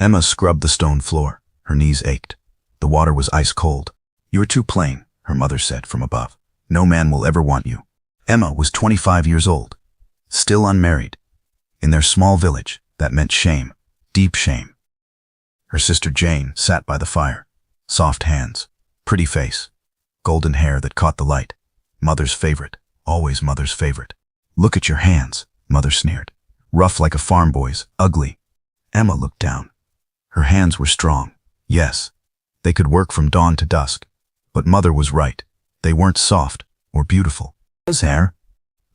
Emma scrubbed the stone floor. Her knees ached. The water was ice cold. "You are too plain," her mother said from above. "No man will ever want you." Emma was 25 years old, still unmarried. In their small village, that meant shame, deep shame. Her sister Jane sat by the fire. Soft hands, pretty face, golden hair that caught the light. Mother's favorite, always mother's favorite. "Look at your hands," mother sneered. "Rough like a farm boy's, ugly." Emma looked down. Her hands were strong, yes. They could work from dawn to dusk. But mother was right. They weren't soft or beautiful. His hair.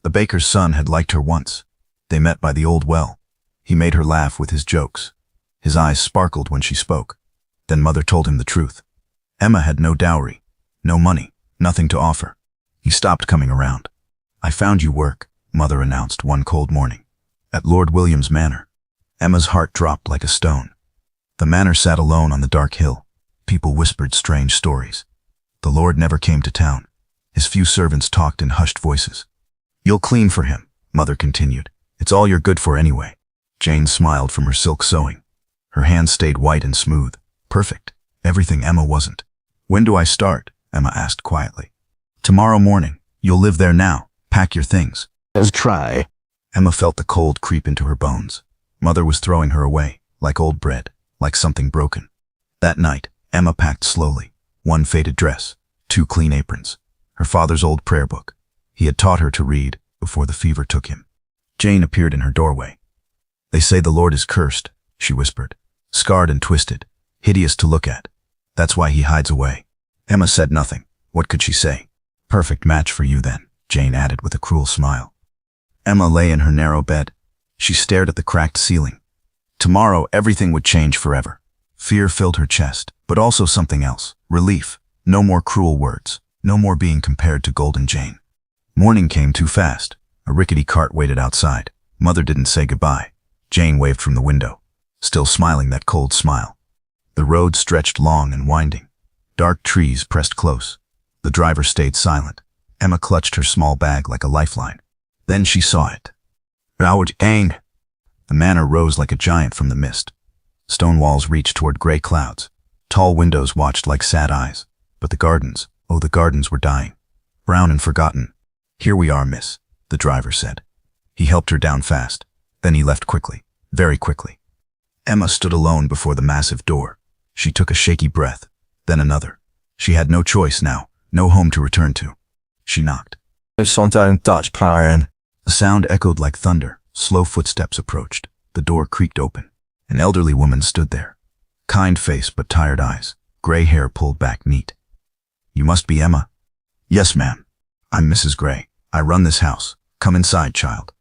The baker's son had liked her once. They met by the old well. He made her laugh with his jokes. His eyes sparkled when she spoke. Then mother told him the truth. Emma had no dowry, no money, nothing to offer. He stopped coming around. "I found you work," mother announced one cold morning. "At Lord William's manor." Emma's heart dropped like a stone. The manor sat alone on the dark hill. People whispered strange stories. The Lord never came to town. His few servants talked in hushed voices. "You'll clean for him," mother continued. "It's all you're good for anyway." Jane smiled from her silk sewing. Her hands stayed white and smooth. Perfect. Everything Emma wasn't. "When do I start?" Emma asked quietly. "Tomorrow morning. You'll live there now. Pack your things." Let's try. Emma felt the cold creep into her bones. Mother was throwing her away, like old bread, like something broken. That night, Emma packed slowly. One faded dress, 2 clean aprons, her father's old prayer book. He had taught her to read before the fever took him. Jane appeared in her doorway. "They say the Lord is cursed," she whispered. "Scarred and twisted, hideous to look at. That's why he hides away." Emma said nothing. What could she say? "Perfect match for you then," Jane added with a cruel smile. Emma lay in her narrow bed. She stared at the cracked ceiling. Tomorrow everything would change forever. Fear filled her chest, but also something else. Relief. No more cruel words. No more being compared to Golden Jane. Morning came too fast. A rickety cart waited outside. Mother didn't say goodbye. Jane waved from the window, still smiling that cold smile. The road stretched long and winding. Dark trees pressed close. The driver stayed silent. Emma clutched her small bag like a lifeline. Then she saw it. "Howard Aang." The manor rose like a giant from the mist. Stone walls reached toward gray clouds. Tall windows watched like sad eyes. But the gardens, oh, the gardens were dying. Brown and forgotten. "Here we are, miss," the driver said. He helped her down fast. Then he left quickly, very quickly. Emma stood alone before the massive door. She took a shaky breath, then another. She had no choice now, no home to return to. She knocked. The sound echoed like thunder. Slow footsteps approached. The door creaked open. An elderly woman stood there. Kind face but tired eyes. Gray hair pulled back neat. "You must be Emma." "Yes, ma'am. I'm Mrs. Gray. I run this house. Come inside, child."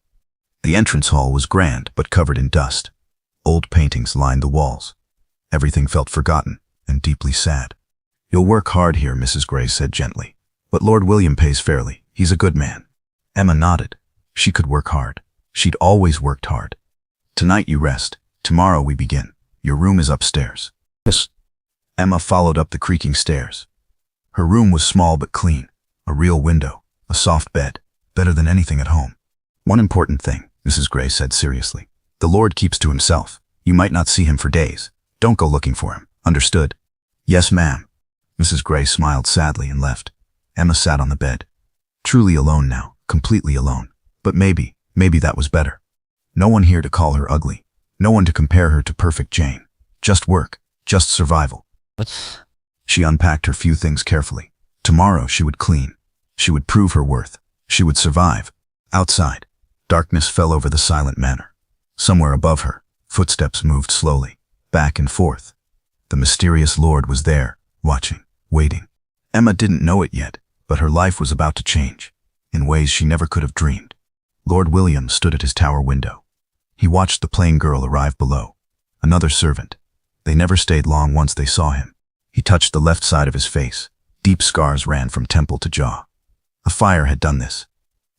The entrance hall was grand but covered in dust. Old paintings lined the walls. Everything felt forgotten and deeply sad. "You'll work hard here," Mrs. Gray said gently. "But Lord William pays fairly. He's a good man." Emma nodded. She could work hard. She'd always worked hard. "Tonight you rest. Tomorrow we begin. Your room is upstairs." Yes. Emma followed up the creaking stairs. Her room was small but clean. A real window, a soft bed, better than anything at home. "One important thing," Mrs. Gray said seriously. "The Lord keeps to himself. You might not see him for days. Don't go looking for him. Understood?" "Yes, ma'am." Mrs. Gray smiled sadly and left. Emma sat on the bed. Truly alone now, completely alone. But maybe that was better. No one here to call her ugly. No one to compare her to perfect Jane. Just work, just survival. She unpacked her few things carefully. Tomorrow she would clean. She would prove her worth. She would survive. Outside, darkness fell over the silent manor. Somewhere above her, footsteps moved slowly, back and forth. The mysterious Lord was there, watching, waiting. Emma didn't know it yet, but her life was about to change, in ways she never could have dreamed. Lord William stood at his tower window. He watched the plain girl arrive below. Another servant. They never stayed long once they saw him. He touched the left side of his face. Deep scars ran from temple to jaw. A fire had done this.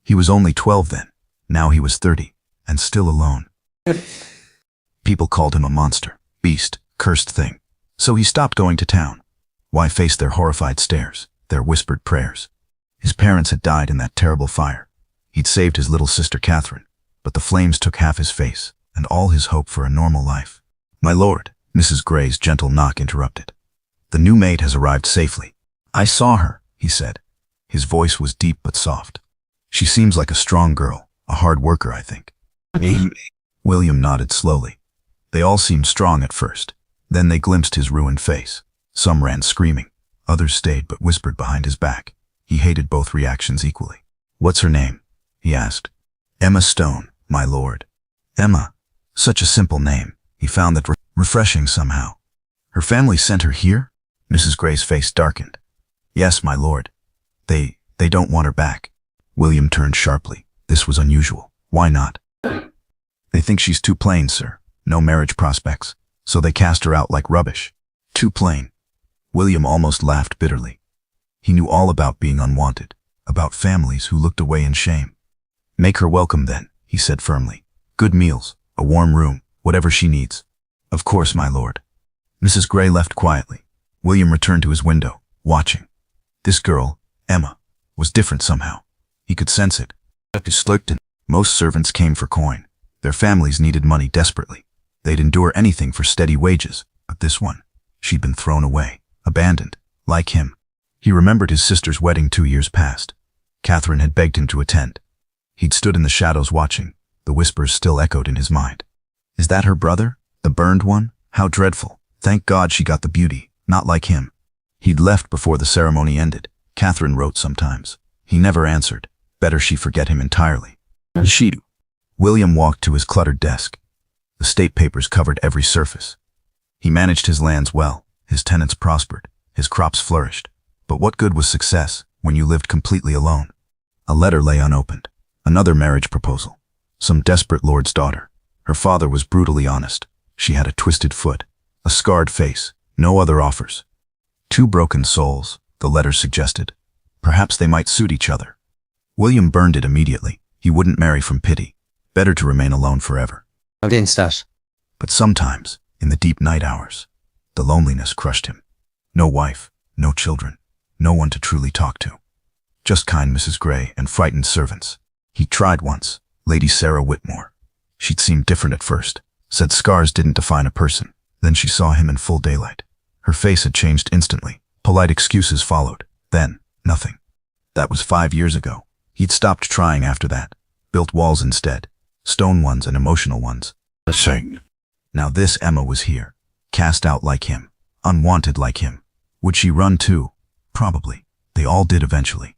He was only 12 then. Now he was 30, and still alone. People called him a monster, beast, cursed thing. So he stopped going to town. Why face their horrified stares, their whispered prayers? His parents had died in that terrible fire. He'd saved his little sister Catherine, but the flames took half his face and all his hope for a normal life. "My lord," Mrs. Gray's gentle knock interrupted. The new maid has arrived safely. I saw her, he said. His voice was deep but soft. She seems like a strong girl, a hard worker, I think. William nodded slowly. They all seemed strong at first. Then they glimpsed his ruined face. Some ran screaming. Others stayed but whispered behind his back. He hated both reactions equally. What's her name? He asked. Emma Stone, my lord. Emma. Such a simple name. He found that refreshing somehow. Her family sent her here? Mrs. Gray's face darkened. Yes, my lord. They don't want her back. William turned sharply. This was unusual. Why not? They think she's too plain, sir. No marriage prospects. So they cast her out like rubbish. Too plain. William almost laughed bitterly. He knew all about being unwanted, about families who looked away in shame. Make her welcome then, he said firmly. Good meals, a warm room, whatever she needs. Of course, my lord. Mrs. Gray left quietly. William returned to his window, watching. This girl, Emma, was different somehow. He could sense it. Most servants came for coin. Their families needed money desperately. They'd endure anything for steady wages, but this one, she'd been thrown away, abandoned, like him. He remembered his sister's wedding 2 years past. Catherine had begged him to attend. He'd stood in the shadows watching. The whispers still echoed in his mind. Is that her brother? The burned one? How dreadful. Thank God she got the beauty, not like him. He'd left before the ceremony ended. Catherine wrote sometimes. He never answered. Better she forget him entirely. She. William walked to his cluttered desk. The state papers covered every surface. He managed his lands well. His tenants prospered. His crops flourished. But what good was success when you lived completely alone? A letter lay unopened. Another marriage proposal. Some desperate lord's daughter. Her father was brutally honest. She had a twisted foot, a scarred face, no other offers. 2 broken souls, the letter suggested. Perhaps they might suit each other. William burned it immediately. He wouldn't marry from pity. Better to remain alone forever. But sometimes, in the deep night hours, the loneliness crushed him. No wife, no children, no one to truly talk to. Just kind Mrs. Gray and frightened servants. He tried once, Lady Sarah Whitmore. She'd seemed different at first, said scars didn't define a person. Then she saw him in full daylight. Her face had changed instantly. Polite excuses followed. Then, nothing. That was 5 years ago. He'd stopped trying after that. Built walls instead. Stone ones and emotional ones. Now this Emma was here. Cast out like him. Unwanted like him. Would she run too? Probably. They all did eventually.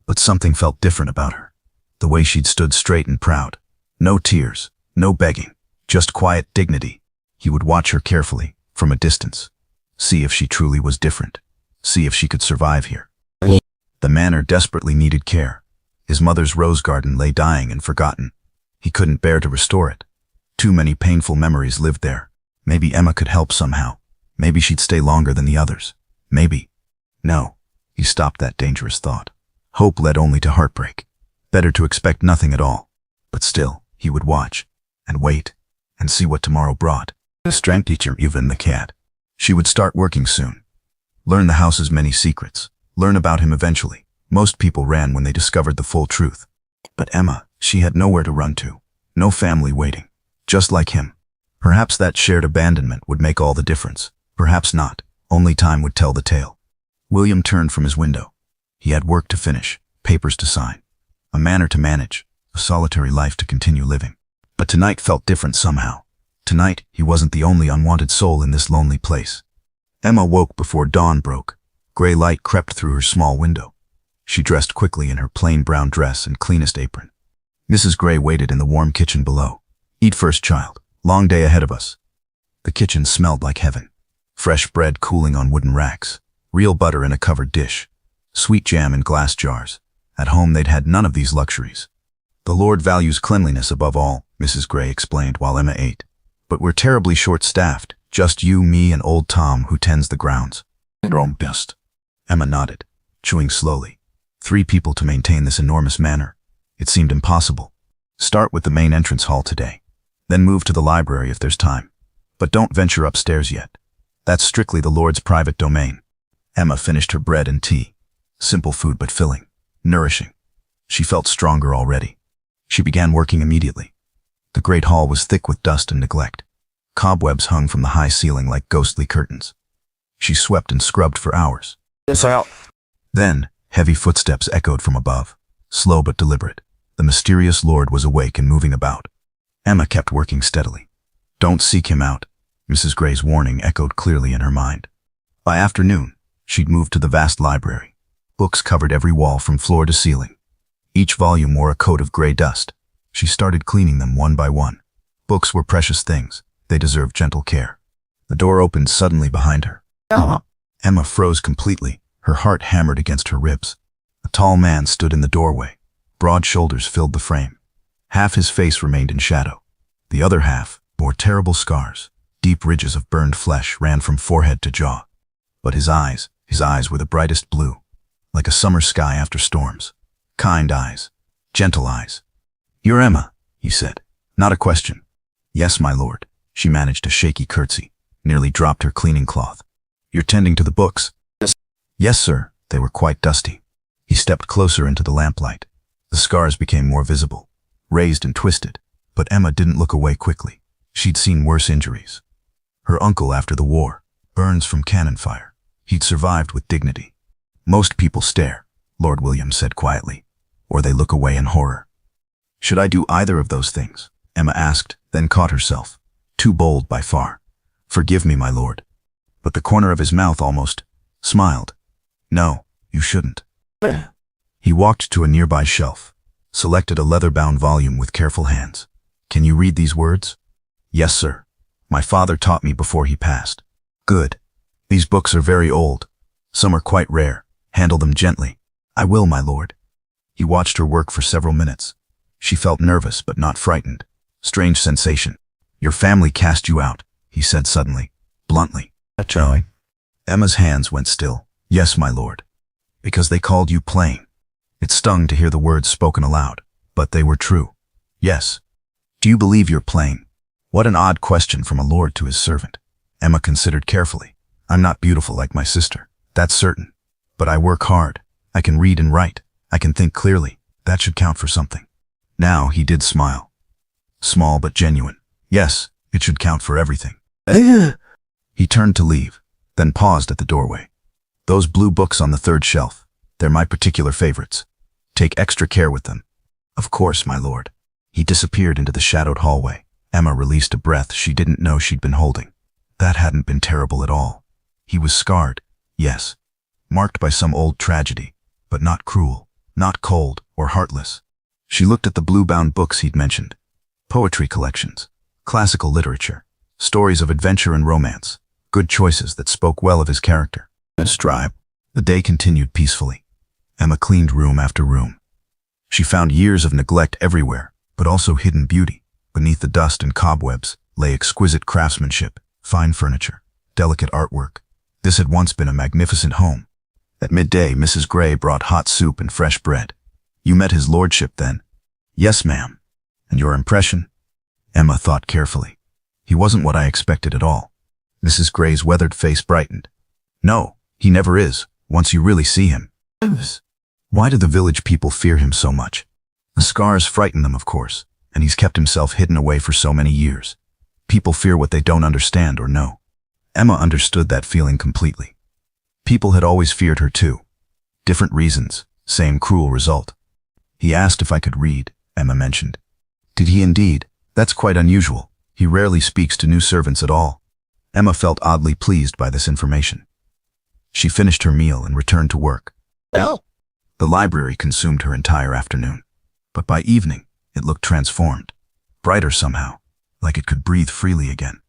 But something felt different about her. The way she'd stood straight and proud. No tears. No begging. Just quiet dignity. He would watch her carefully, from a distance. See if she truly was different. See if she could survive here. The manor desperately needed care. His mother's rose garden lay dying and forgotten. He couldn't bear to restore it. Too many painful memories lived there. Maybe Emma could help somehow. Maybe she'd stay longer than the others. Maybe. No. He stopped that dangerous thought. Hope led only to heartbreak. Better to expect nothing at all. But still, he would watch, and wait, and see what tomorrow brought. The strength teacher, even the cat. She would start working soon. Learn the house's many secrets. Learn about him eventually. Most people ran when they discovered the full truth. But Emma, she had nowhere to run to. No family waiting. Just like him. Perhaps that shared abandonment would make all the difference. Perhaps not. Only time would tell the tale. William turned from his window. He had work to finish, papers to sign, a manor to manage, a solitary life to continue living. But tonight felt different somehow. Tonight, he wasn't the only unwanted soul in this lonely place. Emma woke before dawn broke. Gray light crept through her small window. She dressed quickly in her plain brown dress and cleanest apron. Mrs. Gray waited in the warm kitchen below. Eat first, child. Long day ahead of us. The kitchen smelled like heaven. Fresh bread cooling on wooden racks. Real butter in a covered dish. Sweet jam in glass jars. At home they'd had none of these luxuries. The Lord values cleanliness above all, Mrs. Gray explained while Emma ate. But we're terribly short-staffed. Just you, me, and old Tom who tends the grounds. Your own best. Emma nodded, chewing slowly. 3 people to maintain this enormous manor. It seemed impossible. Start with the main entrance hall today. Then move to the library if there's time. But don't venture upstairs yet. That's strictly the Lord's private domain. Emma finished her bread and tea. Simple food but filling. Nourishing. She felt stronger already. She began working immediately. The great hall was thick with dust and neglect. Cobwebs hung from the high ceiling like ghostly curtains. She swept and scrubbed for hours. Then, heavy footsteps echoed from above, slow but deliberate. The mysterious lord was awake and moving about. Emma kept working steadily. Don't seek him out, Mrs. Gray's warning echoed clearly in her mind. By afternoon, she'd moved to the vast library. Books covered every wall from floor to ceiling. Each volume wore a coat of gray dust. She started cleaning them one by one. Books were precious things. They deserved gentle care. The door opened suddenly behind her. Emma froze completely, her heart hammered against her ribs. A tall man stood in the doorway. Broad shoulders filled the frame. Half his face remained in shadow. The other half bore terrible scars. Deep ridges of burned flesh ran from forehead to jaw. But his eyes were the brightest blue, like a summer sky after storms. Kind eyes, gentle eyes. "You're Emma," he said. Not a question. "Yes, my lord." She managed a shaky curtsy, nearly dropped her cleaning cloth. "You're tending to the books?" "Yes, sir." They were quite dusty. He stepped closer into the lamplight. The scars became more visible, raised and twisted, but Emma didn't look away quickly. She'd seen worse injuries. Her uncle after the war, burns from cannon fire. He'd survived with dignity. "Most people stare," Lord William said quietly, "or they look away in horror." "Should I do either of those things?" Emma asked, then caught herself. Too bold by far. "Forgive me, my lord." But the corner of his mouth almost smiled. "No, you shouldn't." He walked to a nearby shelf, selected a leather-bound volume with careful hands. "Can you read these words?" "Yes, sir. My father taught me before he passed." "Good. These books are very old. Some are quite rare. Handle them gently." "I will, my lord." He watched her work for several minutes. She felt nervous but not frightened. Strange sensation. "Your family cast you out," he said suddenly, bluntly. Emma's hands went still. "Yes, my lord." "Because they called you plain." It stung to hear the words spoken aloud, but they were true. "Yes." "Do you believe you're plain?" What an odd question from a lord to his servant. Emma considered carefully. "I'm not beautiful like my sister, that's certain. But I work hard. I can read and write. I can think clearly. That should count for something." Now he did smile. Small but genuine. Yes, it should count for everything. He turned to leave, then paused at the doorway. "Those blue books on the third shelf, they're my particular favorites. Take extra care with them." "Of course, my lord." He disappeared into the shadowed hallway. Emma released a breath she didn't know she'd been holding. That hadn't been terrible at all. He was scarred, yes, marked by some old tragedy, but not cruel, not cold or heartless. She looked at the blue-bound books he'd mentioned. Poetry collections, classical literature, stories of adventure and romance, good choices that spoke well of his character. Strive. The day continued peacefully. Emma cleaned room after room. She found years of neglect everywhere, but also hidden beauty. Beneath the dust and cobwebs lay exquisite craftsmanship, fine furniture, delicate artwork. This had once been a magnificent home. At midday, Mrs. Gray brought hot soup and fresh bread. "You met his lordship then?" "Yes, ma'am." "And your impression?" Emma thought carefully. "He wasn't what I expected at all." Mrs. Gray's weathered face brightened. "No, he never is, once you really see him." "Why do the village people fear him so much?" "The scars frighten them, of course, and he's kept himself hidden away for so many years. People fear what they don't understand or know." Emma understood that feeling completely. People had always feared her too. Different reasons, same cruel result. "He asked if I could read," Emma mentioned. "Did he indeed? That's quite unusual. He rarely speaks to new servants at all." Emma felt oddly pleased by this information. She finished her meal and returned to work. The library consumed her entire afternoon. But by evening, it looked transformed. Brighter somehow, like it could breathe freely again.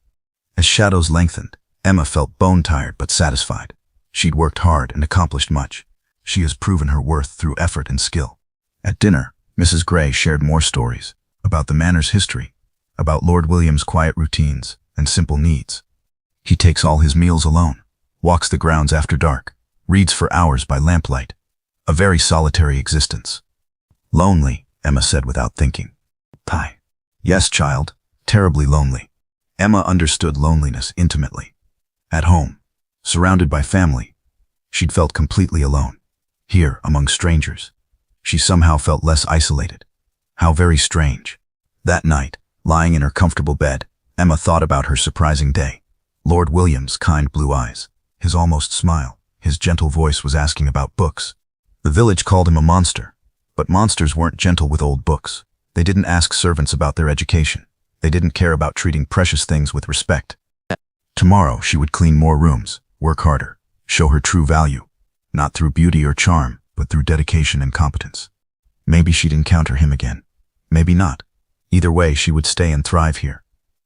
As shadows lengthened, Emma felt bone-tired but satisfied. She'd worked hard and accomplished much. She has proven her worth through effort and skill. At dinner, Mrs. Gray shared more stories about the Manor's history, about Lord William's quiet routines and simple needs. He takes all his meals alone, walks the grounds after dark, reads for hours by lamplight. A very solitary existence. "Lonely," Emma said without thinking. "Aye. Yes, child, terribly lonely." Emma understood loneliness intimately. At home, surrounded by family, she'd felt completely alone. Here, among strangers, she somehow felt less isolated. How very strange. That night, lying in her comfortable bed, Emma thought about her surprising day. Lord William's kind blue eyes, his almost smile, his gentle voice was asking about books. The village called him a monster, but monsters weren't gentle with old books. They didn't ask servants about their education. They didn't care about treating precious things with respect. Tomorrow she would clean more rooms, work harder, show her true value, not through beauty or charm, but through dedication and competence. Maybe she'd encounter him again. Maybe not. Either way, she would stay and thrive here.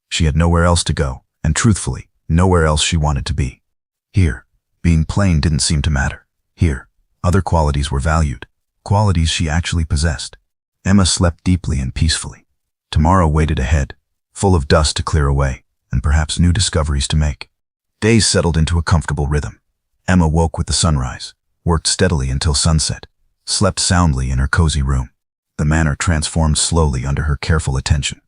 She had nowhere else to go, and truthfully, nowhere else she wanted to be. Here, being plain didn't seem to matter. Here, other qualities were valued, qualities she actually possessed. Emma slept deeply and peacefully. Tomorrow waited ahead, full of dust to clear away, and perhaps new discoveries to make. Days settled into a comfortable rhythm. Emma woke with the sunrise, worked steadily until sunset, slept soundly in her cozy room. The manor transformed slowly under her careful attention.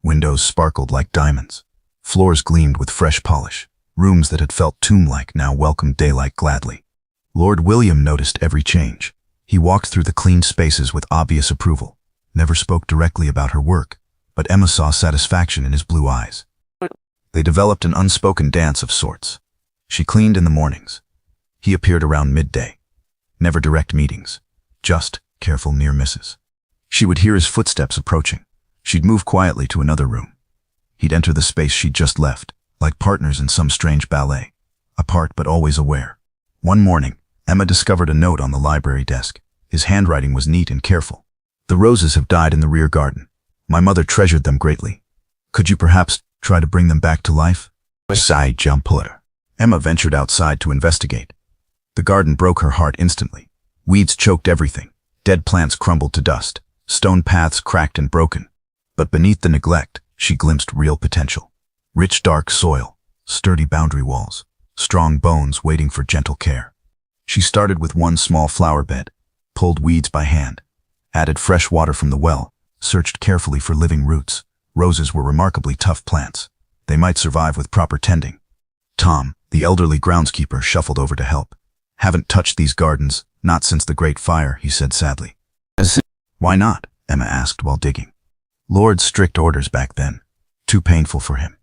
Windows sparkled like diamonds. Floors gleamed with fresh polish. Rooms that had felt tomb-like now welcomed daylight gladly. Lord William noticed every change. He walked through the cleaned spaces with obvious approval, never spoke directly about her work, but Emma saw satisfaction in his blue eyes. They developed an unspoken dance of sorts. She cleaned in the mornings. He appeared around midday. Never direct meetings, just careful near misses. She would hear his footsteps approaching. She'd move quietly to another room. He'd enter the space she'd just left, like partners in some strange ballet, apart but always aware. One morning, Emma discovered a note on the library desk. His handwriting was neat and careful. "The roses have died in the rear garden. My mother treasured them greatly. Could you perhaps try to bring them back to life?" Sighed Jumputter. Emma ventured outside to investigate. The garden broke her heart instantly. Weeds choked everything. Dead plants crumbled to dust. Stone paths cracked and broken. But beneath the neglect, she glimpsed real potential. Rich dark soil, sturdy boundary walls, strong bones waiting for gentle care. She started with one small flower bed, pulled weeds by hand, added fresh water from the well, searched carefully for living roots. Roses were remarkably tough plants. They might survive with proper tending. Tom, the elderly groundskeeper, shuffled over to help. "Haven't touched these gardens, not since the Great Fire," he said sadly. "Why not?" Emma asked while digging. "Lord's strict orders back then. Too painful for him.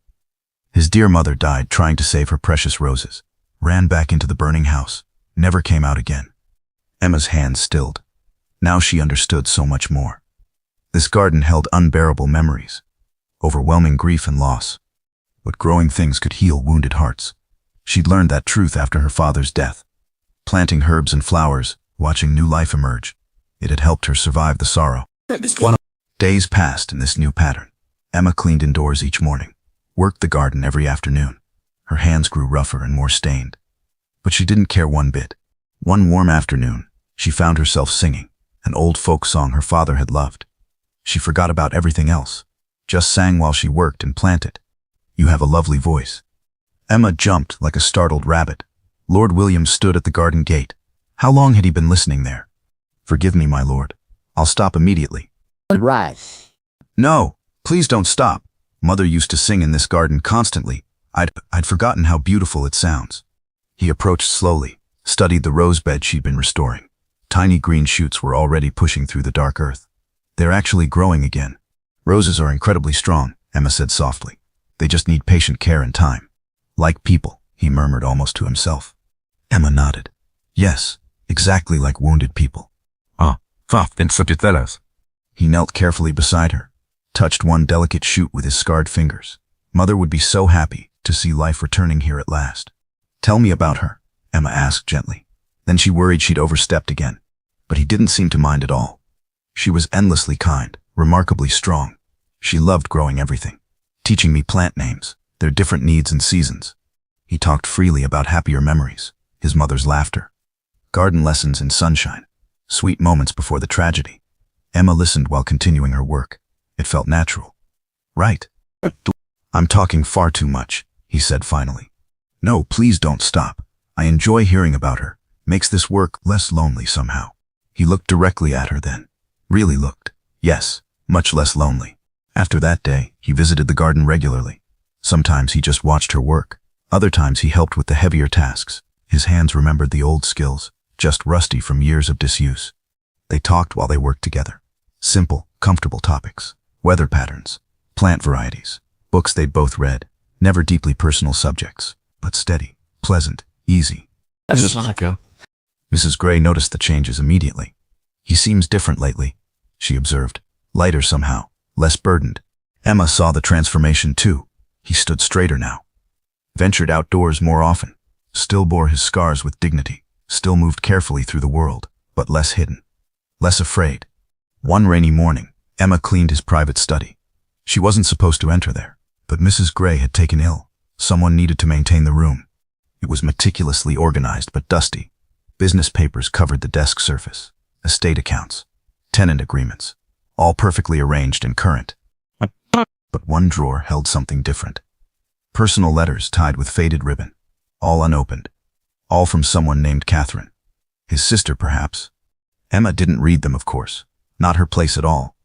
His dear mother died trying to save her precious roses. Ran back into the burning house. Never came out again." Emma's hands stilled. Now she understood so much more. This garden held unbearable memories. Overwhelming grief and loss. But growing things could heal wounded hearts. She'd learned that truth after her father's death. Planting herbs and flowers, watching new life emerge. It had helped her survive the sorrow. Days passed in this new pattern. Emma cleaned indoors each morning, worked the garden every afternoon. Her hands grew rougher and more stained. But she didn't care one bit. One warm afternoon, she found herself singing an old folk song her father had loved. She forgot about everything else, just sang while she worked and planted. "You have a lovely voice." Emma jumped like a startled rabbit. Lord William stood at the garden gate. How long had he been listening there? "Forgive me, my lord. I'll stop immediately." Right. "No, please don't stop. Mother used to sing in this garden constantly. I'd forgotten how beautiful it sounds." He approached slowly, studied the rose bed she'd been restoring. Tiny green shoots were already pushing through the dark earth. "They're actually growing again. Roses are incredibly strong," Emma said softly. "They just need patient care and time." "Like people," he murmured almost to himself. Emma nodded. "Yes, exactly like wounded people." He knelt carefully beside her, touched one delicate shoot with his scarred fingers. Mother would be so happy to see life returning here at last. "Tell me about her," Emma asked gently. Then she worried she'd overstepped again. But he didn't seem to mind at all. She was endlessly kind, remarkably strong. She loved growing everything, teaching me plant names, their different needs and seasons. He talked freely about happier memories, his mother's laughter, garden lessons in sunshine, sweet moments before the tragedy. Emma listened while continuing her work. It felt natural. "Right. I'm talking far too much," he said finally. "No, please don't stop. I enjoy hearing about her. Makes this work less lonely somehow." He looked directly at her then. Really looked. Yes, much less lonely. After that day, he visited the garden regularly. Sometimes he just watched her work. Other times he helped with the heavier tasks. His hands remembered the old skills, just rusty from years of disuse. They talked while they worked together. Simple, comfortable topics. Weather patterns, plant varieties, Books they'd both read, never deeply personal subjects, but steady, pleasant, easy. That's just not go. Mrs. Gray noticed the changes immediately. He seems different lately, she observed. Lighter somehow, less burdened. Emma saw the transformation too. He stood straighter now. Ventured outdoors more often. Still bore his scars with dignity. Still moved carefully through the world, but less hidden. Less afraid. One rainy morning, Emma cleaned his private study. She wasn't supposed to enter there, but Mrs. Gray had taken ill. Someone needed to maintain the room. It was meticulously organized but dusty. Business papers covered the desk surface. Estate accounts. Tenant agreements. All perfectly arranged and current. But one drawer held something different. Personal letters tied with faded ribbon. All unopened. All from someone named Catherine. His sister, perhaps. Emma didn't read them, of course. Not her place at all.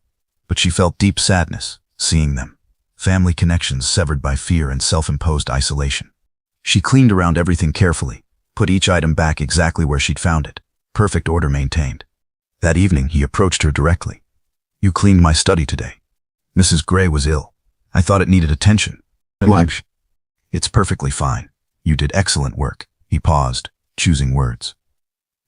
But she felt deep sadness, seeing them. Family connections severed by fear and self-imposed isolation. She cleaned around everything carefully, put each item back exactly where she'd found it. Perfect order maintained. That evening, he approached her directly. "You cleaned my study today. Mrs. Gray was ill. I thought it needed attention." "It's perfectly fine. You did excellent work." He paused, choosing words.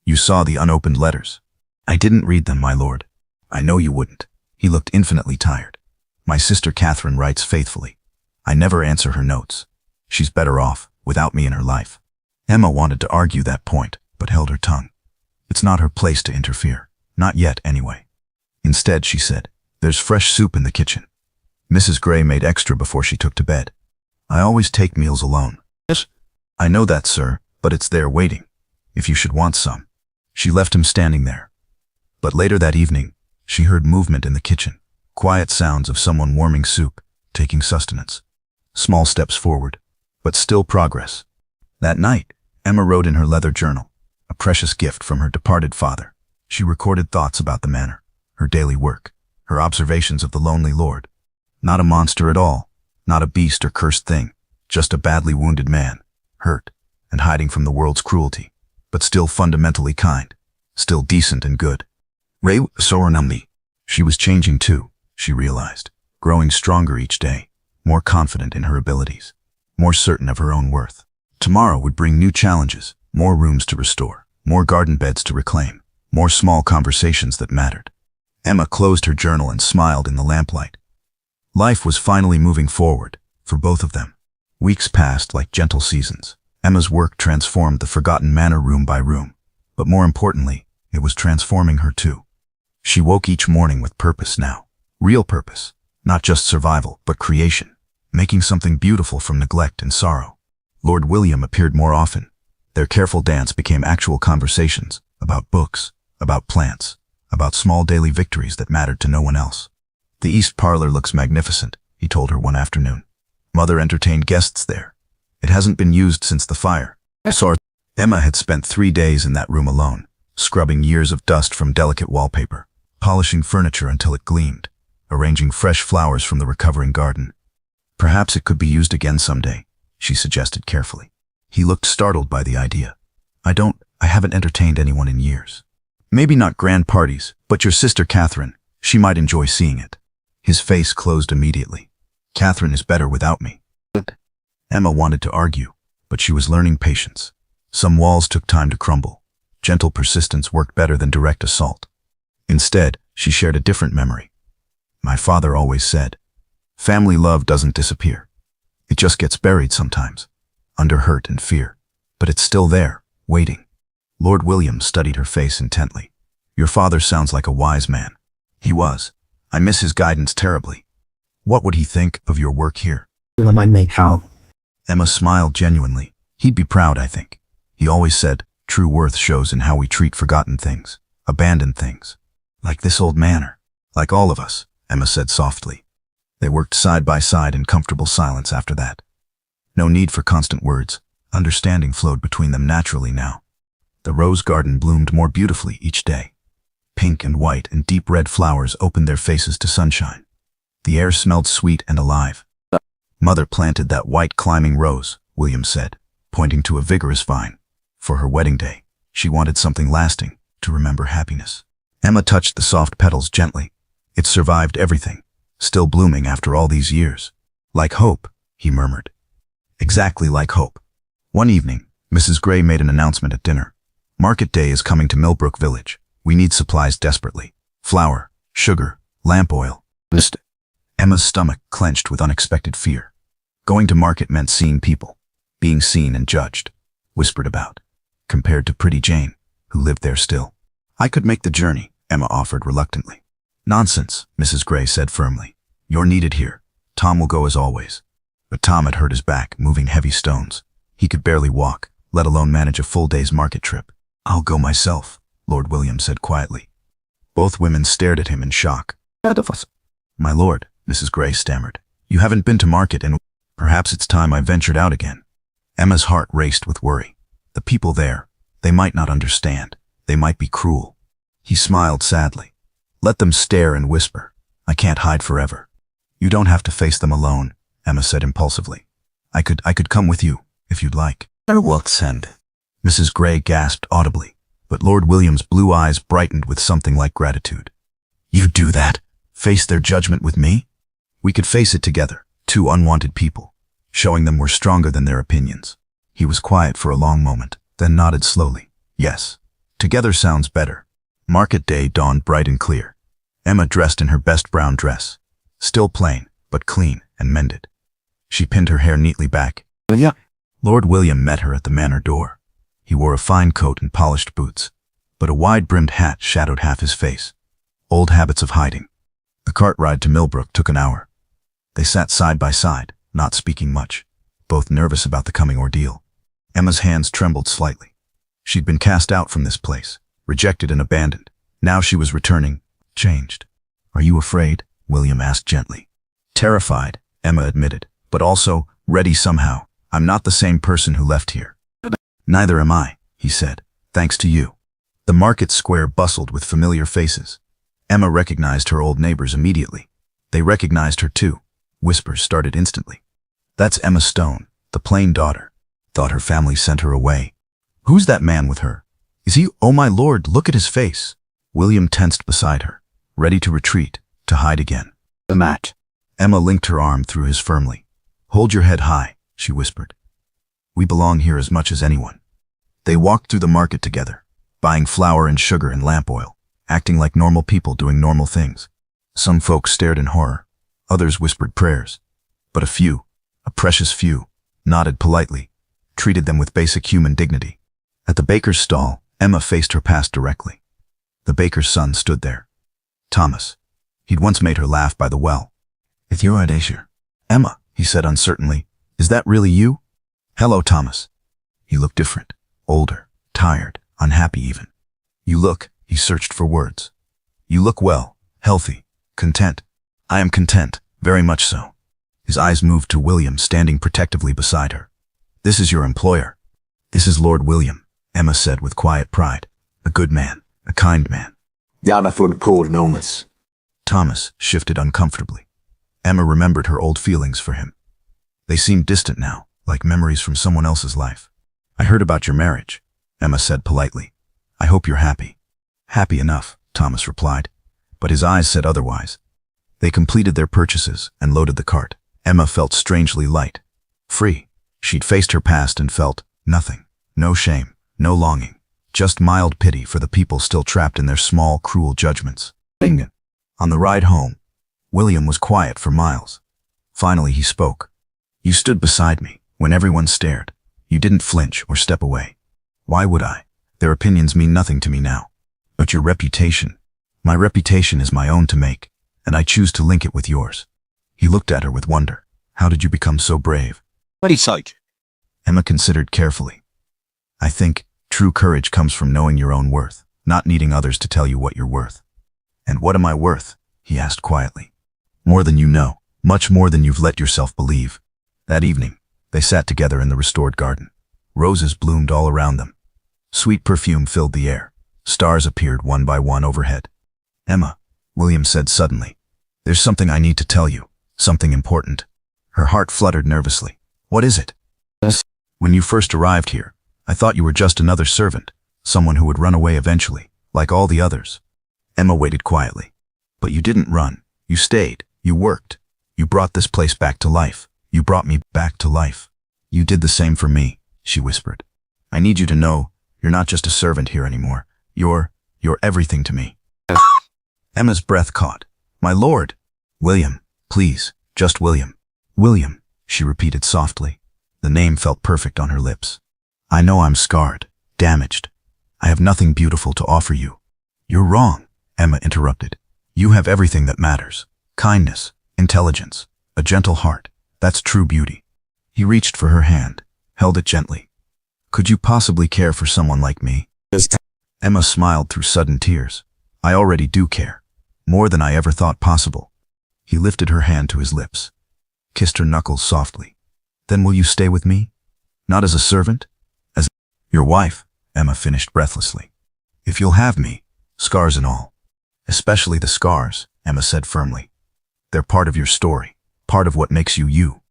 "You saw the unopened letters." "I didn't read them, my lord." "I know you wouldn't." He looked infinitely tired. "My sister Catherine writes faithfully. I never answer her notes. She's better off, without me in her life." Emma wanted to argue that point, but held her tongue. It's not her place to interfere. Not yet, anyway. Instead, she said, "There's fresh soup in the kitchen." Mrs. Gray made extra before she took to bed. "I always take meals alone." Yes. "I know that, sir, but it's there waiting, if you should want some." She left him standing there. But later that evening, she heard movement in the kitchen. Quiet sounds of someone warming soup, taking sustenance. Small steps forward, but still progress. That night, Emma wrote in her leather journal, a precious gift from her departed father. She recorded thoughts about the manor, her daily work, her observations of the lonely lord. Not a monster at all, not a beast or cursed thing, just a badly wounded man, hurt, and hiding from the world's cruelty, but still fundamentally kind, still decent and good. Ray Soranumbi. She was changing too, she realized, growing stronger each day, more confident in her abilities, more certain of her own worth. Tomorrow would bring new challenges, more rooms to restore, more garden beds to reclaim, more small conversations that mattered. Emma closed her journal and smiled in the lamplight. Life was finally moving forward, for both of them. Weeks passed like gentle seasons. Emma's work transformed the forgotten manor room by room, but more importantly, it was transforming her too. She woke each morning with purpose now. Real purpose. Not just survival, but creation. Making something beautiful from neglect and sorrow. Lord William appeared more often. Their careful dance became actual conversations about books, about plants, about small daily victories that mattered to no one else. "The East Parlor looks magnificent," he told her one afternoon. "Mother entertained guests there. It hasn't been used since the fire." Emma had spent 3 days in that room alone, scrubbing years of dust from delicate wallpaper, polishing furniture until it gleamed, arranging fresh flowers from the recovering garden. "Perhaps it could be used again someday," she suggested carefully. He looked startled by the idea. I haven't entertained anyone in years." "Maybe not grand parties, but your sister Catherine, she might enjoy seeing it." His face closed immediately. "Catherine is better without me." Emma wanted to argue, but she was learning patience. Some walls took time to crumble. Gentle persistence worked better than direct assault. Instead, she shared a different memory. "My father always said, family love doesn't disappear. It just gets buried sometimes, under hurt and fear. But it's still there, waiting." Lord William studied her face intently. "Your father sounds like a wise man." "He was. I miss his guidance terribly." "What would he think of your work here?" How? Emma smiled genuinely. "He'd be proud, I think. He always said, true worth shows in how we treat forgotten things, abandoned things. Like this old manor. Like all of us," Emma said softly. They worked side by side in comfortable silence after that. No need for constant words. Understanding flowed between them naturally now. The rose garden bloomed more beautifully each day. Pink and white and deep red flowers opened their faces to sunshine. The air smelled sweet and alive. "Mother planted that white climbing rose," William said, pointing to a vigorous vine. "For her wedding day, she wanted something lasting, to remember happiness." Emma touched the soft petals gently. It survived everything, still blooming after all these years. Like hope, he murmured. Exactly like hope. One evening, Mrs. Gray made an announcement at dinner. Market day is coming to Millbrook Village. We need supplies desperately. Flour, sugar, lamp oil. Emma's stomach clenched with unexpected fear. Going to market meant seeing people, being seen and judged, whispered about, compared to pretty Jane, who lived there still. I could make the journey, Emma offered reluctantly. Nonsense, Mrs. Gray said firmly. You're needed here. Tom will go as always. But Tom had hurt his back, moving heavy stones. He could barely walk, let alone manage a full day's market trip. I'll go myself, Lord William said quietly. Both women stared at him in shock. My lord, Mrs. Gray stammered. You haven't been to market and perhaps it's time I ventured out again. Emma's heart raced with worry. The people there, they might not understand. They might be cruel. He smiled sadly. Let them stare and whisper. I can't hide forever. You don't have to face them alone, Emma said impulsively. I could come with you, if you'd like. What send? Mrs. Gray gasped audibly, but Lord William's blue eyes brightened with something like gratitude. You'd do that? Face their judgment with me? We could face it together, two unwanted people, showing them we're stronger than their opinions. He was quiet for a long moment, then nodded slowly. Yes, together sounds better. Market day dawned bright and clear. Emma dressed in her best brown dress, still plain, but clean and mended. She pinned her hair neatly back. Yeah. Lord William met her at the manor door. He wore a fine coat and polished boots, but a wide-brimmed hat shadowed half his face. Old habits of hiding. The cart ride to Millbrook took an hour. They sat side by side, not speaking much, both nervous about the coming ordeal. Emma's hands trembled slightly. She'd been cast out from this place, rejected and abandoned. Now she was returning, changed. Are you afraid? William asked gently. Terrified, Emma admitted, but also ready somehow. I'm not the same person who left here. Neither am I, he said, thanks to you. The market square bustled with familiar faces. Emma recognized her old neighbors immediately. They recognized her too. Whispers started instantly. That's Emma Stone, the plain daughter. Thought her family sent her away. Who's that man with her? Is he? Oh my lord, look at his face. William tensed beside her, ready to retreat, to hide again. The match. Emma linked her arm through his firmly. Hold your head high, she whispered. We belong here as much as anyone. They walked through the market together, buying flour and sugar and lamp oil, acting like normal people doing normal things. Some folks stared in horror. Others whispered prayers. But a few, a precious few, nodded politely, treated them with basic human dignity. At the baker's stall, Emma faced her past directly. The baker's son stood there. Thomas. He'd once made her laugh by the well. It's your Adasher. Emma, he said uncertainly, is that really you? Hello, Thomas. He looked different, older, tired, unhappy even. You look, he searched for words. You look well, healthy, content. I am content, very much so. His eyes moved to William standing protectively beside her. This is your employer. This is Lord William, Emma said with quiet pride. A good man, a kind man. Thomas shifted uncomfortably. Emma remembered her old feelings for him. They seemed distant now, like memories from someone else's life. I heard about your marriage, Emma said politely. I hope you're happy. Happy enough, Thomas replied, but his eyes said otherwise. They completed their purchases and loaded the cart. Emma felt strangely light, free. She'd faced her past and felt nothing, no shame, no longing, just mild pity for the people still trapped in their small, cruel judgments. On the ride home, William was quiet for miles. Finally he spoke. You stood beside me when everyone stared. You didn't flinch or step away. Why would I? Their opinions mean nothing to me now. But your reputation, my reputation is my own to make, and I choose to link it with yours. He looked at her with wonder. How did you become so brave? Emma considered carefully. I think true courage comes from knowing your own worth, not needing others to tell you what you're worth. And what am I worth? He asked quietly. More than you know, much more than you've let yourself believe. That evening, they sat together in the restored garden. Roses bloomed all around them. Sweet perfume filled the air. Stars appeared one by one overhead. Emma, William said suddenly, there's something I need to tell you, something important. Her heart fluttered nervously. What is it? When you first arrived here, I thought you were just another servant, someone who would run away eventually, like all the others. Emma waited quietly. But you didn't run. You stayed. You worked. You brought this place back to life. You brought me back to life. You did the same for me, she whispered. I need you to know, you're not just a servant here anymore. You're everything to me. Emma's breath caught. My lord. William, please, just William. William, she repeated softly. The name felt perfect on her lips. I know I'm scarred, damaged. I have nothing beautiful to offer you. You're wrong, Emma interrupted. You have everything that matters. Kindness, intelligence, a gentle heart. That's true beauty. He reached for her hand, held it gently. Could you possibly care for someone like me? Emma smiled through sudden tears. I already do care. More than I ever thought possible. He lifted her hand to his lips, kissed her knuckles softly. Then will you stay with me? Not as a servant? As your wife, Emma finished breathlessly. If you'll have me, scars and all. Especially the scars, Emma said firmly. They're part of your story, part of what makes you you.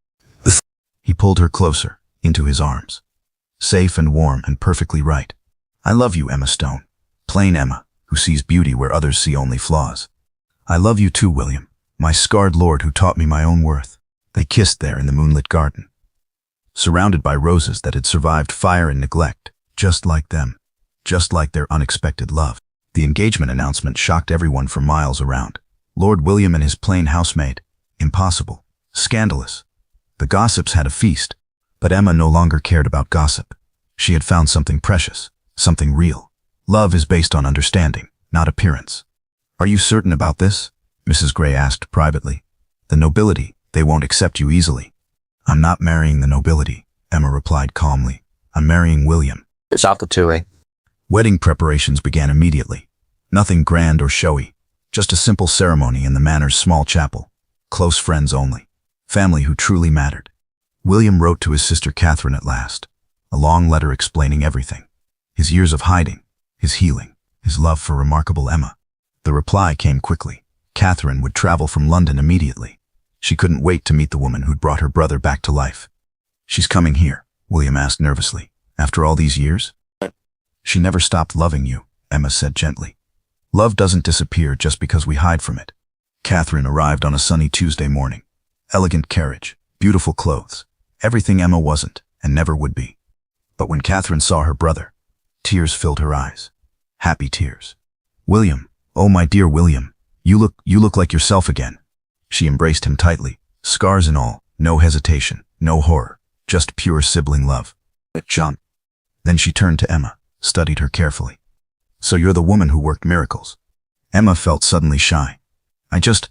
He pulled her closer, into his arms. Safe and warm and perfectly right. I love you, Emma Stone. Plain Emma, who sees beauty where others see only flaws. I love you too, William, my scarred lord who taught me my own worth. They kissed there in the moonlit garden, surrounded by roses that had survived fire and neglect, just like them, just like their unexpected love. The engagement announcement shocked everyone for miles around. Lord William and his plain housemaid. Impossible. Scandalous. The gossips had a feast, but Emma no longer cared about gossip. She had found something precious, something real. Love is based on understanding, not appearance. Are you certain about this? Mrs. Gray asked privately. The nobility, they won't accept you easily. I'm not marrying the nobility, Emma replied calmly. I'm marrying William. It's out the two-way. Wedding preparations began immediately. Nothing grand or showy, just a simple ceremony in the Manor's small chapel. Close friends only. Family who truly mattered. William wrote to his sister Catherine at last. A long letter explaining everything. His years of hiding, his healing, his love for remarkable Emma. The reply came quickly. Catherine would travel from London immediately. She couldn't wait to meet the woman who'd brought her brother back to life. She's coming here, William asked nervously. After all these years? She never stopped loving you, Emma said gently. Love doesn't disappear just because we hide from it. Catherine arrived on a sunny Tuesday morning. Elegant carriage, beautiful clothes, everything Emma wasn't and never would be. But when Catherine saw her brother, tears filled her eyes. Happy tears. William, oh my dear William, you look like yourself again. She embraced him tightly, scars and all, no hesitation, no horror, just pure sibling love. John. Then she turned to Emma, studied her carefully. So you're the woman who worked miracles. Emma felt suddenly shy. I just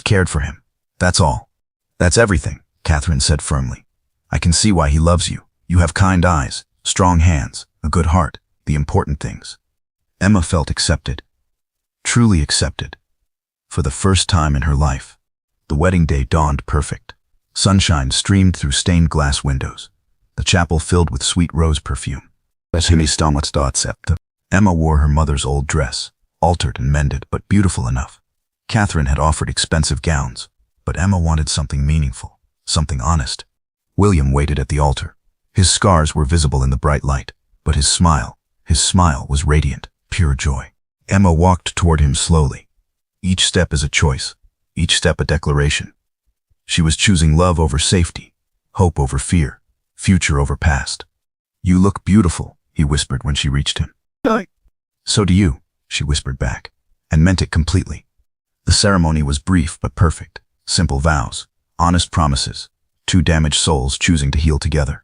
cared for him. That's all. That's everything, Catherine said firmly. I can see why he loves you. You have kind eyes, strong hands, a good heart, the important things. Emma felt accepted. Truly accepted. For the first time in her life. The wedding day dawned perfect. Sunshine streamed through stained glass windows. The chapel filled with sweet rose perfume. Emma wore her mother's old dress, altered and mended, but beautiful enough. Catherine had offered expensive gowns, but Emma wanted something meaningful, something honest. William waited at the altar. His scars were visible in the bright light, but his smile was radiant, pure joy. Emma walked toward him slowly. Each step is a choice, each step a declaration. She was choosing love over safety, hope over fear, future over past. You look beautiful, he whispered when she reached him. So do you, she whispered back, and meant it completely. The ceremony was brief but perfect. Simple vows, honest promises, two damaged souls choosing to heal together.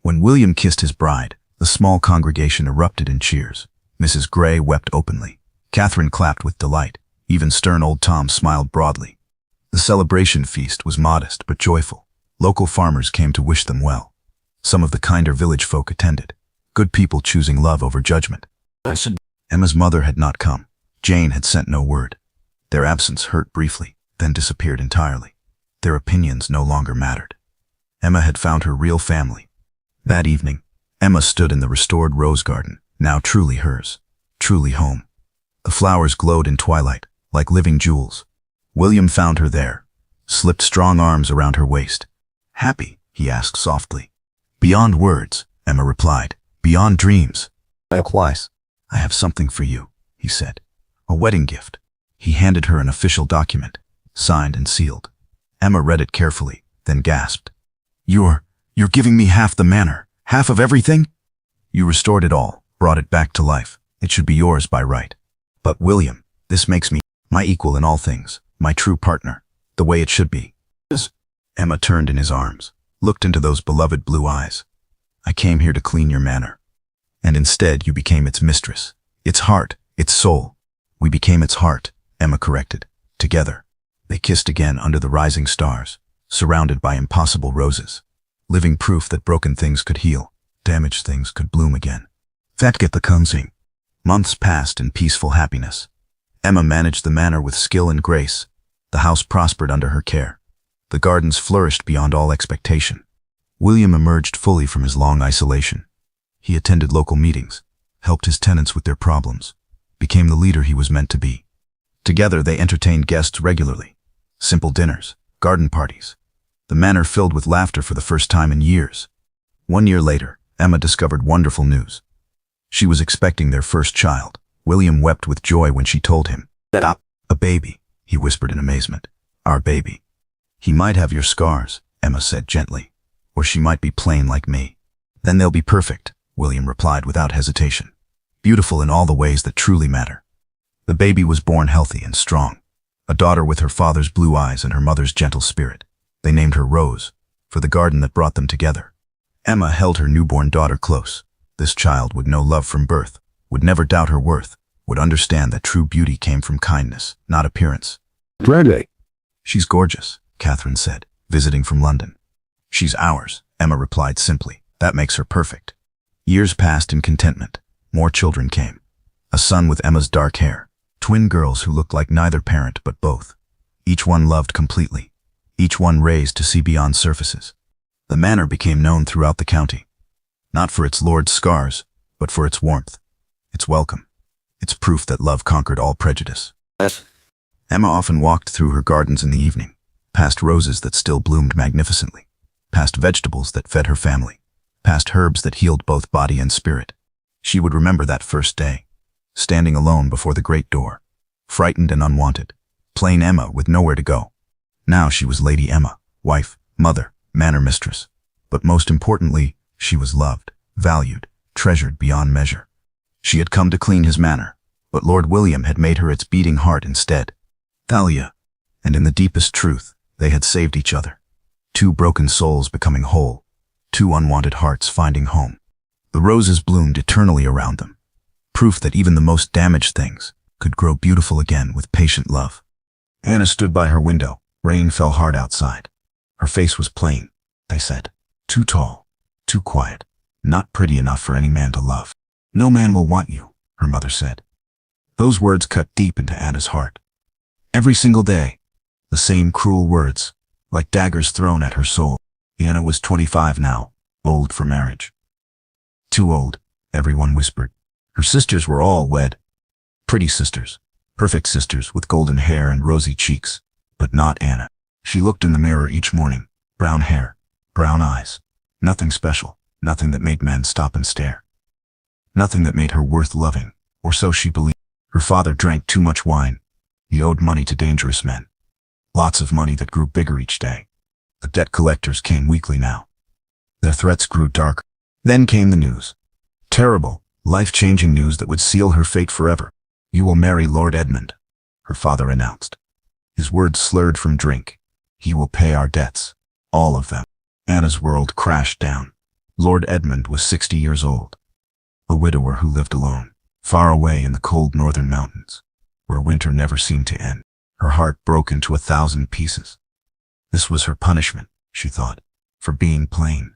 When William kissed his bride, the small congregation erupted in cheers. Mrs. Gray wept openly. Catherine clapped with delight. Even stern old Tom smiled broadly. The celebration feast was modest but joyful. Local farmers came to wish them well. Some of the kinder village folk attended. Good people choosing love over judgment. Emma's mother had not come. Jane had sent no word. Their absence hurt briefly, then disappeared entirely. Their opinions no longer mattered. Emma had found her real family. That evening, Emma stood in the restored rose garden, now truly hers, truly home. The flowers glowed in twilight, like living jewels. William found her there, slipped strong arms around her waist. Happy, he asked softly. Beyond words, Emma replied, beyond dreams. Likewise. I have something for you, he said. A wedding gift. He handed her an official document, signed and sealed. Emma read it carefully, then gasped. You're giving me half the manor, half of everything? You restored it all, brought it back to life. It should be yours by right. But William, this makes me my equal in all things, my true partner, the way it should be. Emma turned in his arms, looked into those beloved blue eyes. I came here to clean your manor. And instead you became its mistress, its heart, its soul. We became its heart, Emma corrected. Together. They kissed again under the rising stars, surrounded by impossible roses. Living proof that broken things could heal, damaged things could bloom again. That get the consing. Months passed in peaceful happiness. Emma managed the manor with skill and grace. The house prospered under her care. The gardens flourished beyond all expectation. William emerged fully from his long isolation. He attended local meetings, helped his tenants with their problems, became the leader he was meant to be. Together they entertained guests regularly. Simple dinners, garden parties. The manor filled with laughter for the first time in years. 1 year later, Emma discovered wonderful news. She was expecting their first child. William wept with joy when she told him. A baby, he whispered in amazement. Our baby. He might have your scars, Emma said gently, or she might be plain like me. Then they'll be perfect, William replied without hesitation. Beautiful in all the ways that truly matter. The baby was born healthy and strong. A daughter with her father's blue eyes and her mother's gentle spirit. They named her Rose, for the garden that brought them together. Emma held her newborn daughter close. This child would know love from birth, would never doubt her worth, would understand that true beauty came from kindness, not appearance. Brandy. She's gorgeous, Catherine said, visiting from London. She's ours, Emma replied simply. That makes her perfect. Years passed in contentment. More children came. A son with Emma's dark hair. Twin girls who looked like neither parent but both. Each one loved completely. Each one raised to see beyond surfaces. The manor became known throughout the county. Not for its lord's scars, but for its warmth. Its welcome. Its proof that love conquered all prejudice. Emma often walked through her gardens in the evening, past roses that still bloomed magnificently, past vegetables that fed her family, past herbs that healed both body and spirit. She would remember that first day, standing alone before the great door, frightened and unwanted, plain Emma with nowhere to go. Now she was Lady Emma, wife, mother, manor mistress. But most importantly, she was loved, valued, treasured beyond measure. She had come to clean his manor, but Lord William had made her its beating heart instead. Thalia. And in the deepest truth, they had saved each other. Two broken souls becoming whole, two unwanted hearts finding home. The roses bloomed eternally around them, proof that even the most damaged things could grow beautiful again with patient love. Anna stood by her window. Rain fell hard outside. Her face was plain, they said. Too tall, too quiet, not pretty enough for any man to love. No man will want you, her mother said. Those words cut deep into Anna's heart. Every single day, the same cruel words, like daggers thrown at her soul. Anna was 25 now, old for marriage. Too old, everyone whispered. Her sisters were all wed. Pretty sisters, perfect sisters with golden hair and rosy cheeks, but not Anna. She looked in the mirror each morning, brown hair, brown eyes, nothing special, nothing that made men stop and stare. Nothing that made her worth loving, or so she believed. Her father drank too much wine. He owed money to dangerous men. Lots of money that grew bigger each day. The debt collectors came weekly now. Their threats grew darker. Then came the news. Terrible, life-changing news that would seal her fate forever. You will marry Lord Edmund, her father announced. His words slurred from drink. He will pay our debts. All of them. Anna's world crashed down. Lord Edmund was 60 years old. A widower who lived alone, far away in the cold northern mountains, where winter never seemed to end. Her heart broke into 1,000 pieces. This was her punishment, she thought, for being plain,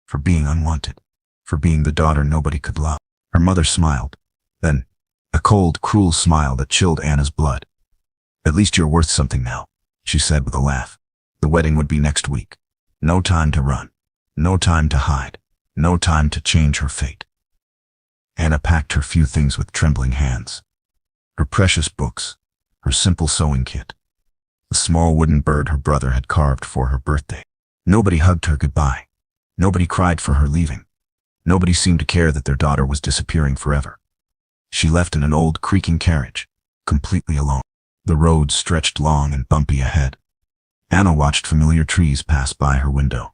for being unwanted, for being the daughter nobody could love. Her mother smiled. Then, a cold, cruel smile that chilled Anna's blood. At least you're worth something now, she said with a laugh. The wedding would be next week. No time to run. No time to hide. No time to change her fate. Anna packed her few things with trembling hands. Her precious books, her simple sewing kit, the small wooden bird her brother had carved for her birthday. Nobody hugged her goodbye. Nobody cried for her leaving. Nobody seemed to care that their daughter was disappearing forever. She left in an old creaking carriage, completely alone. The road stretched long and bumpy ahead. Anna watched familiar trees pass by her window.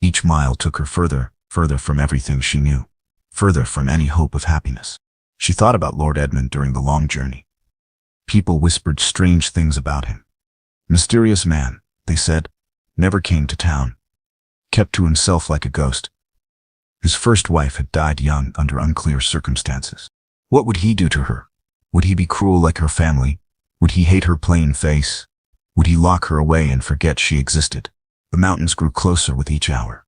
Each mile took her further from everything she knew, further from any hope of happiness. She thought about Lord Edmund during the long journey. People whispered strange things about him. Mysterious man, they said, never came to town. Kept to himself like a ghost. His first wife had died young under unclear circumstances. What would he do to her? Would he be cruel like her family? Would he hate her plain face? Would he lock her away and forget she existed? The mountains grew closer with each hour.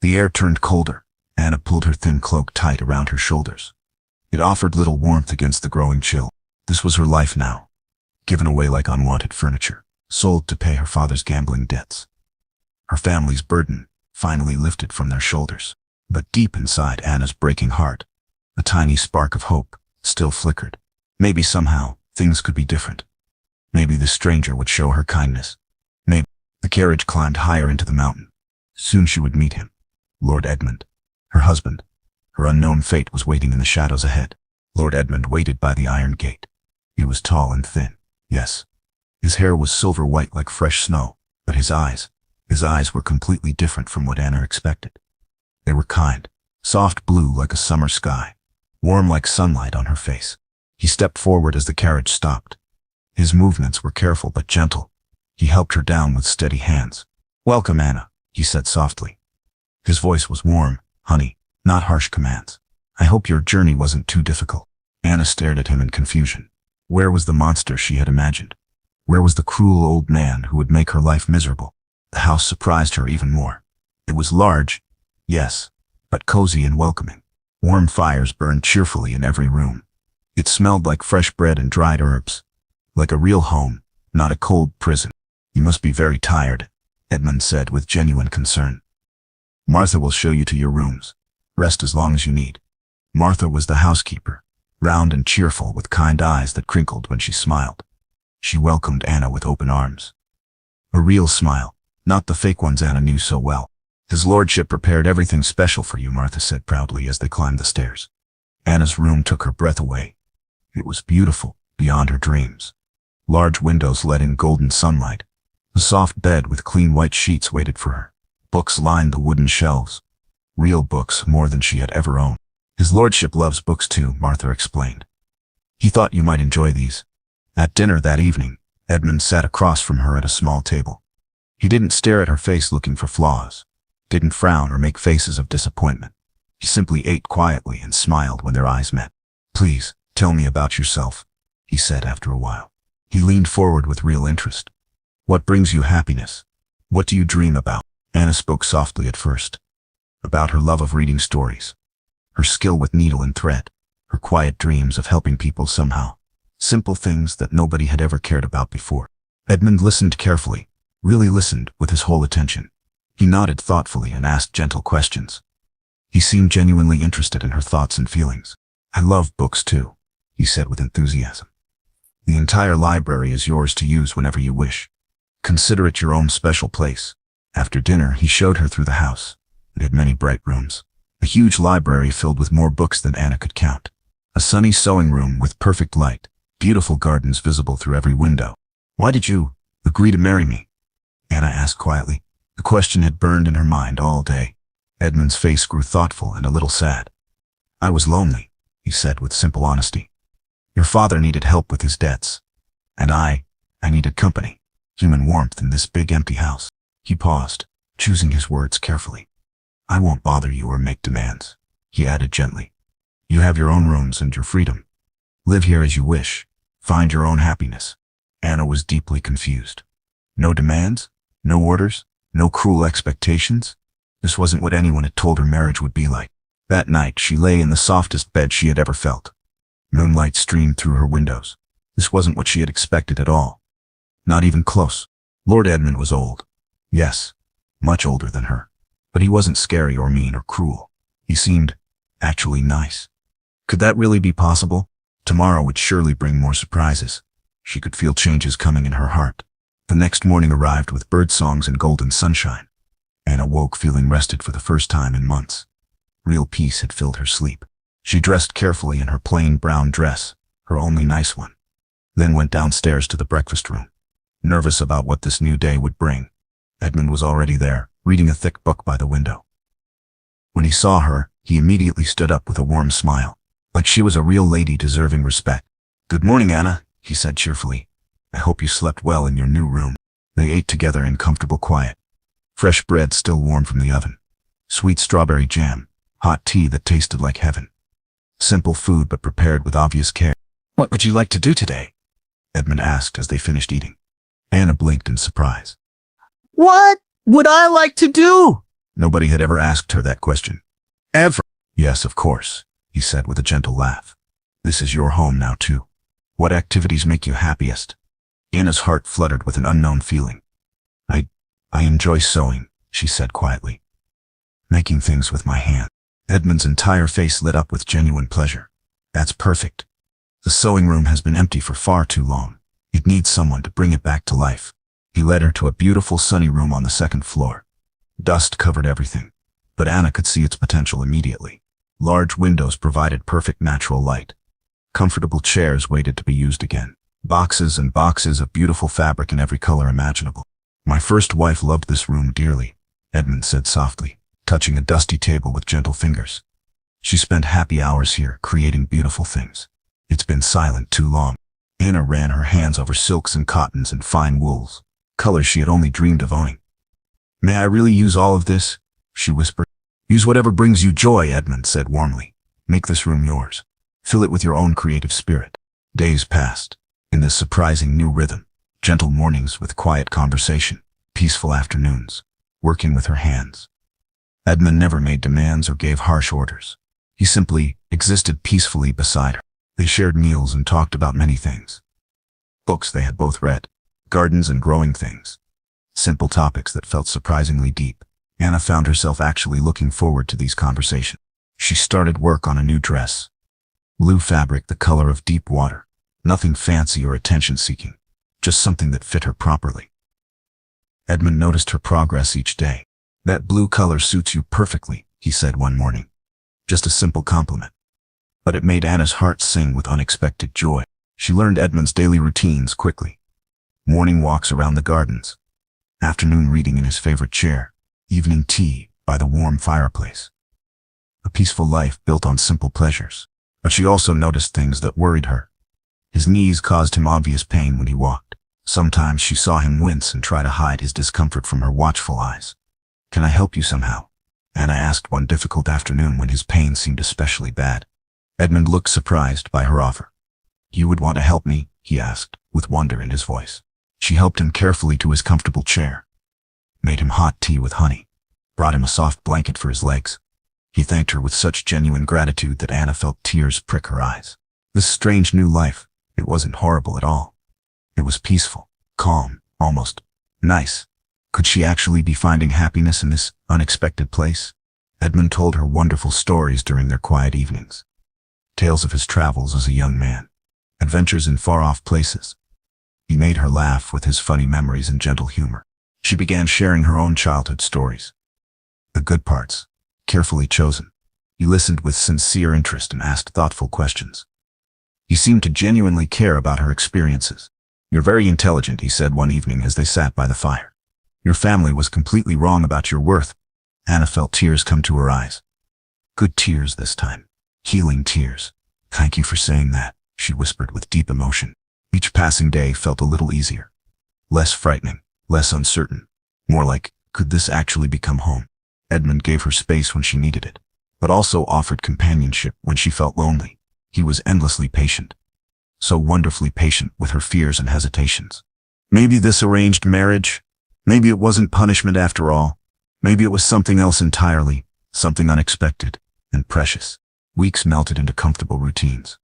The air turned colder. Anna pulled her thin cloak tight around her shoulders. It offered little warmth against the growing chill. This was her life now. Given away like unwanted furniture. Sold to pay her father's gambling debts. Her family's burden finally lifted from their shoulders. But deep inside Anna's breaking heart, a tiny spark of hope still flickered. Maybe somehow things could be different. Maybe the stranger would show her kindness. Maybe. The carriage climbed higher into the mountain. Soon she would meet him. Lord Edmund. Her husband. Her unknown fate was waiting in the shadows ahead. Lord Edmund waited by the iron gate. He was tall and thin, yes. His hair was silver white like fresh snow, but his eyes were completely different from what Anna expected. They were kind, soft blue like a summer sky, warm like sunlight on her face. He stepped forward as the carriage stopped. His movements were careful but gentle. He helped her down with steady hands. "Welcome, Anna," he said softly. His voice was warm, honey, not harsh commands. "I hope your journey wasn't too difficult." Anna stared at him in confusion. Where was the monster she had imagined? Where was the cruel old man who would make her life miserable? The house surprised her even more. It was large, yes, but cozy and welcoming. Warm fires burned cheerfully in every room. It smelled like fresh bread and dried herbs. Like a real home, not a cold prison. "You must be very tired," Edmund said with genuine concern. "Martha will show you to your rooms. Rest as long as you need." Martha was the housekeeper, round and cheerful with kind eyes that crinkled when she smiled. She welcomed Anna with open arms. A real smile, not the fake ones Anna knew so well. "His lordship prepared everything special for you," Martha said proudly as they climbed the stairs. Anna's room took her breath away. It was beautiful, beyond her dreams. Large windows let in golden sunlight. A soft bed with clean white sheets waited for her. Books lined the wooden shelves. Real books, more than she had ever owned. "His lordship loves books too," Martha explained. "He thought you might enjoy these." At dinner that evening, Edmund sat across from her at a small table. He didn't stare at her face looking for flaws. Didn't frown or make faces of disappointment. He simply ate quietly and smiled when their eyes met. "Please, tell me about yourself," he said after a while. He leaned forward with real interest. "What brings you happiness? What do you dream about?" Anna spoke softly at first. About her love of reading stories. Her skill with needle and thread. Her quiet dreams of helping people somehow. Simple things that nobody had ever cared about before. Edmund listened carefully, really listened with his whole attention. He nodded thoughtfully and asked gentle questions. He seemed genuinely interested in her thoughts and feelings. "I love books too," he said with enthusiasm. "The entire library is yours to use whenever you wish. Consider it your own special place." After dinner, he showed her through the house. It had many bright rooms. A huge library filled with more books than Anna could count. A sunny sewing room with perfect light. Beautiful gardens visible through every window. "Why did you agree to marry me?" Anna asked quietly. The question had burned in her mind all day. Edmund's face grew thoughtful and a little sad. "I was lonely," he said with simple honesty. "Your father needed help with his debts. And I needed company. Human warmth in this big empty house." He paused, choosing his words carefully. "I won't bother you or make demands," he added gently. "You have your own rooms and your freedom. Live here as you wish. Find your own happiness." Anna was deeply confused. No demands? No orders? No cruel expectations? This wasn't what anyone had told her marriage would be like. That night, she lay in the softest bed she had ever felt. Moonlight streamed through her windows. This wasn't what she had expected at all. Not even close. Lord Edmund was old. Yes, much older than her. But he wasn't scary or mean or cruel. He seemed actually nice. Could that really be possible? Tomorrow would surely bring more surprises. She could feel changes coming in her heart. The next morning arrived with bird songs and golden sunshine. Anna woke feeling rested for the first time in months. Real peace had filled her sleep. She dressed carefully in her plain brown dress, her only nice one. Then went downstairs to the breakfast room. nervous about what this new day would bring. Edmund was already there, reading a thick book by the window. When he saw her, he immediately stood up with a warm smile, like she was a real lady deserving respect. "Good morning, Anna," he said cheerfully. "I hope you slept well in your new room." They ate together in comfortable quiet. Fresh bread still warm from the oven. Sweet strawberry jam. Hot tea that tasted like heaven. Simple food but prepared with obvious care. "What would you like to do today?" Edmund asked as they finished eating. Anna blinked in surprise. What would I like to do? Nobody had ever asked her that question. Ever. "Yes, of course," he said with a gentle laugh. "This is your home now too. What activities make you happiest?" Anna's heart fluttered with an unknown feeling. I enjoy sewing," she said quietly. "Making things with my hand." Edmund's entire face lit up with genuine pleasure. "That's perfect. The sewing room has been empty for far too long. It needs someone to bring it back to life." He led her to a beautiful sunny room on the second floor. Dust covered everything, but Anna could see its potential immediately. Large windows provided perfect natural light. Comfortable chairs waited to be used again. Boxes and boxes of beautiful fabric in every color imaginable. "My first wife loved this room dearly," Edmund said softly, touching a dusty table with gentle fingers. "She spent happy hours here, creating beautiful things. It's been silent too long." Anna ran her hands over silks and cottons and fine wools, colors she had only dreamed of owning. "May I really use all of this?" she whispered. "Use whatever brings you joy," Edmund said warmly. "Make this room yours. Fill it with your own creative spirit." Days passed, in this surprising new rhythm. Gentle mornings with quiet conversation, peaceful afternoons, working with her hands. Edmund never made demands or gave harsh orders. He simply existed peacefully beside her. They shared meals and talked about many things. Books they had both read, gardens and growing things. Simple topics that felt surprisingly deep. Anna found herself actually looking forward to these conversations. She started work on a new dress. Blue fabric the color of deep water. Nothing fancy or attention-seeking. Just something that fit her properly. Edmund noticed her progress each day. "That blue color suits you perfectly," he said one morning. Just a simple compliment. But it made Anna's heart sing with unexpected joy. She learned Edmund's daily routines quickly. Morning walks around the gardens. Afternoon reading in his favorite chair. Evening tea by the warm fireplace. A peaceful life built on simple pleasures. But she also noticed things that worried her. His knees caused him obvious pain when he walked. Sometimes she saw him wince and try to hide his discomfort from her watchful eyes. "Can I help you somehow?" Anna asked one difficult afternoon when his pain seemed especially bad. Edmund looked surprised by her offer. "You would want to help me?" he asked, with wonder in his voice. She helped him carefully to his comfortable chair, made him hot tea with honey, brought him a soft blanket for his legs. He thanked her with such genuine gratitude that Anna felt tears prick her eyes. This strange new life, it wasn't horrible at all. It was peaceful, calm, almost nice. Could she actually be finding happiness in this unexpected place? Edmund told her wonderful stories during their quiet evenings. Tales of his travels as a young man, adventures in far-off places. He made her laugh with his funny memories and gentle humor. She began sharing her own childhood stories. The good parts, carefully chosen. He listened with sincere interest and asked thoughtful questions. He seemed to genuinely care about her experiences. "You're very intelligent," he said one evening as they sat by the fire. "Your family was completely wrong about your worth." Anna felt tears come to her eyes. Good tears this time. Healing tears. "Thank you for saying that," she whispered with deep emotion. Each passing day felt a little easier. Less frightening, less uncertain. More like, could this actually become home? Edmund gave her space when she needed it, but also offered companionship when she felt lonely. He was endlessly patient. So wonderfully patient with her fears and hesitations. Maybe this arranged marriage, maybe it wasn't punishment after all. Maybe it was something else entirely, something unexpected and precious. Weeks melted into comfortable routines.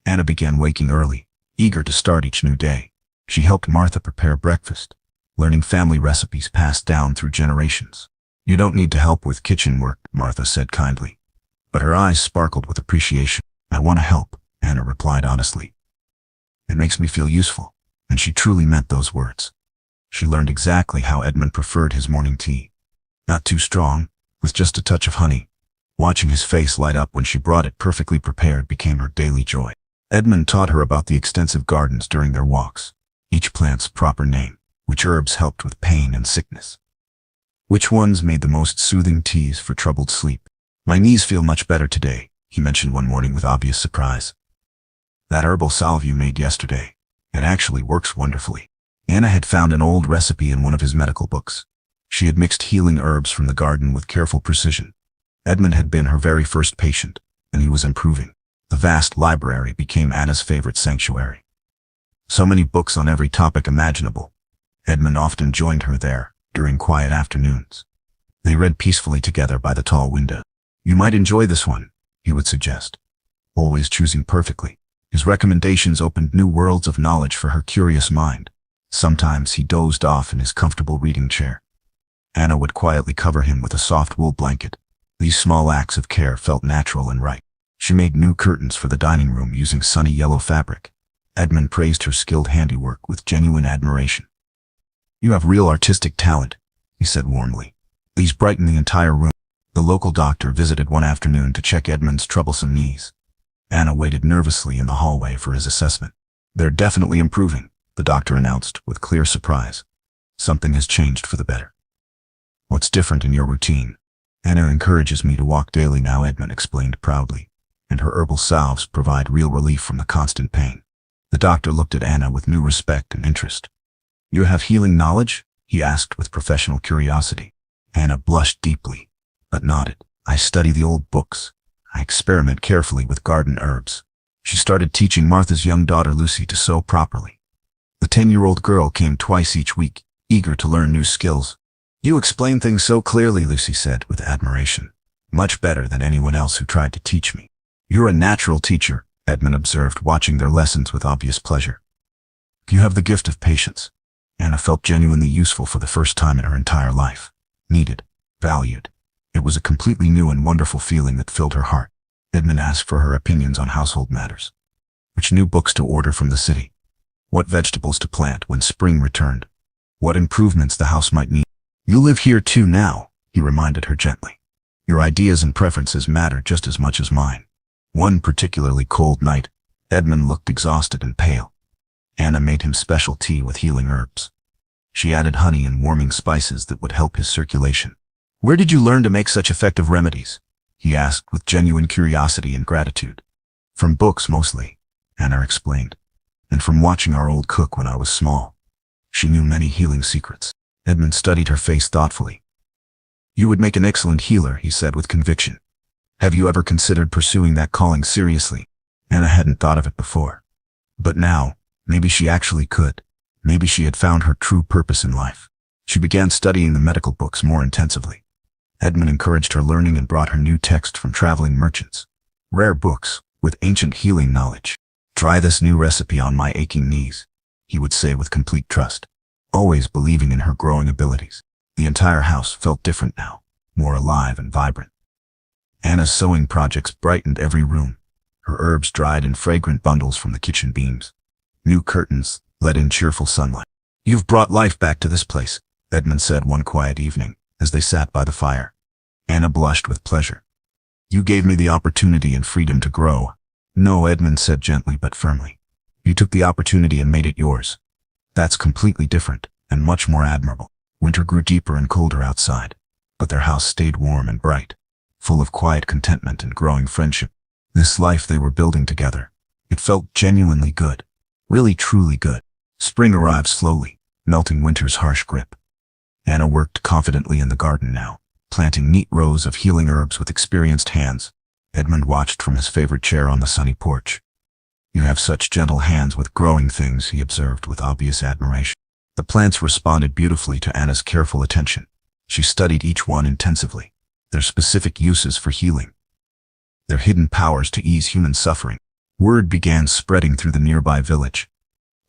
Anna began waking early, eager to start each new day. She helped Martha prepare breakfast, learning family recipes passed down through generations. "You don't need to help with kitchen work," Martha said kindly. But her eyes sparkled with appreciation. "I want to help," Anna replied honestly. "It makes me feel useful," and she truly meant those words. She learned exactly how Edmund preferred his morning tea. Not too strong, with just a touch of honey. Watching his face light up when she brought it perfectly prepared became her daily joy. Edmund taught her about the extensive gardens during their walks. each plant's proper name, which herbs helped with pain and sickness, which ones made the most soothing teas for troubled sleep. My knees feel much better today, he mentioned one morning with obvious surprise. That herbal salve you made yesterday, it actually works wonderfully. Anna had found an old recipe in one of his medical books. She had mixed healing herbs from the garden with careful precision. Edmund had been her very first patient, and he was improving. The vast library became Anna's favorite sanctuary. So many books on every topic imaginable. Edmund often joined her there during quiet afternoons. They read peacefully together by the tall window. You might enjoy this one, he would suggest, always choosing perfectly. His recommendations opened new worlds of knowledge for her curious mind. Sometimes he dozed off in his comfortable reading chair. Anna would quietly cover him with a soft wool blanket. These small acts of care felt natural and right. She made new curtains for the dining room using sunny yellow fabric. Edmund praised her skilled handiwork with genuine admiration. You have real artistic talent, he said warmly. These brighten the entire room. The local doctor visited one afternoon to check Edmund's troublesome knees. Anna waited nervously in the hallway for his assessment. They're definitely improving, the doctor announced with clear surprise. Something has changed for the better. What's different in your routine? Anna encourages me to walk daily now, Edmund explained proudly, and her herbal salves provide real relief from the constant pain. The doctor looked at Anna with new respect and interest. You have healing knowledge? He asked with professional curiosity. Anna blushed deeply, but nodded. I study the old books. I experiment carefully with garden herbs. She started teaching Martha's young daughter Lucy to sew properly. The 10-year-old girl came twice each week, eager to learn new skills. You explain things so clearly, Lucy said with admiration. Much better than anyone else who tried to teach me. You're a natural teacher, Edmund observed, watching their lessons with obvious pleasure. You have the gift of patience. Anna felt genuinely useful for the first time in her entire life. Needed, valued. It was a completely new and wonderful feeling that filled her heart. Edmund asked for her opinions on household matters. Which new books to order from the city? What vegetables to plant when spring returned? What improvements the house might need? You live here too now, he reminded her gently. Your ideas and preferences matter just as much as mine. One particularly cold night, Edmund looked exhausted and pale. Anna made him special tea with healing herbs. She added honey and warming spices that would help his circulation. Where did you learn to make such effective remedies? He asked with genuine curiosity and gratitude. From books mostly, Anna explained, and from watching our old cook when I was small. She knew many healing secrets. Edmund studied her face thoughtfully. You would make an excellent healer, he said with conviction. Have you ever considered pursuing that calling seriously? Anna hadn't thought of it before. But now, maybe she actually could. Maybe she had found her true purpose in life. She began studying the medical books more intensively. Edmund encouraged her learning and brought her new texts from traveling merchants. Rare books, with ancient healing knowledge. Try this new recipe on my aching knees, he would say with complete trust, always believing in her growing abilities. The entire house felt different now, more alive and vibrant. Anna's sewing projects brightened every room. Her herbs dried in fragrant bundles from the kitchen beams. New curtains let in cheerful sunlight. You've brought life back to this place, Edmund said one quiet evening, as they sat by the fire. Anna blushed with pleasure. You gave me the opportunity and freedom to grow. No, Edmund said gently but firmly. You took the opportunity and made it yours. That's completely different, and much more admirable. Winter grew deeper and colder outside, but their house stayed warm and bright, full of quiet contentment and growing friendship. This life they were building together, it felt genuinely good, really truly good. Spring arrived slowly, melting winter's harsh grip. Anna worked confidently in the garden now, planting neat rows of healing herbs with experienced hands. Edmund watched from his favorite chair on the sunny porch. You have such gentle hands with growing things, he observed with obvious admiration. The plants responded beautifully to Anna's careful attention. She studied each one intensively, their specific uses for healing, their hidden powers to ease human suffering. Word began spreading through the nearby village.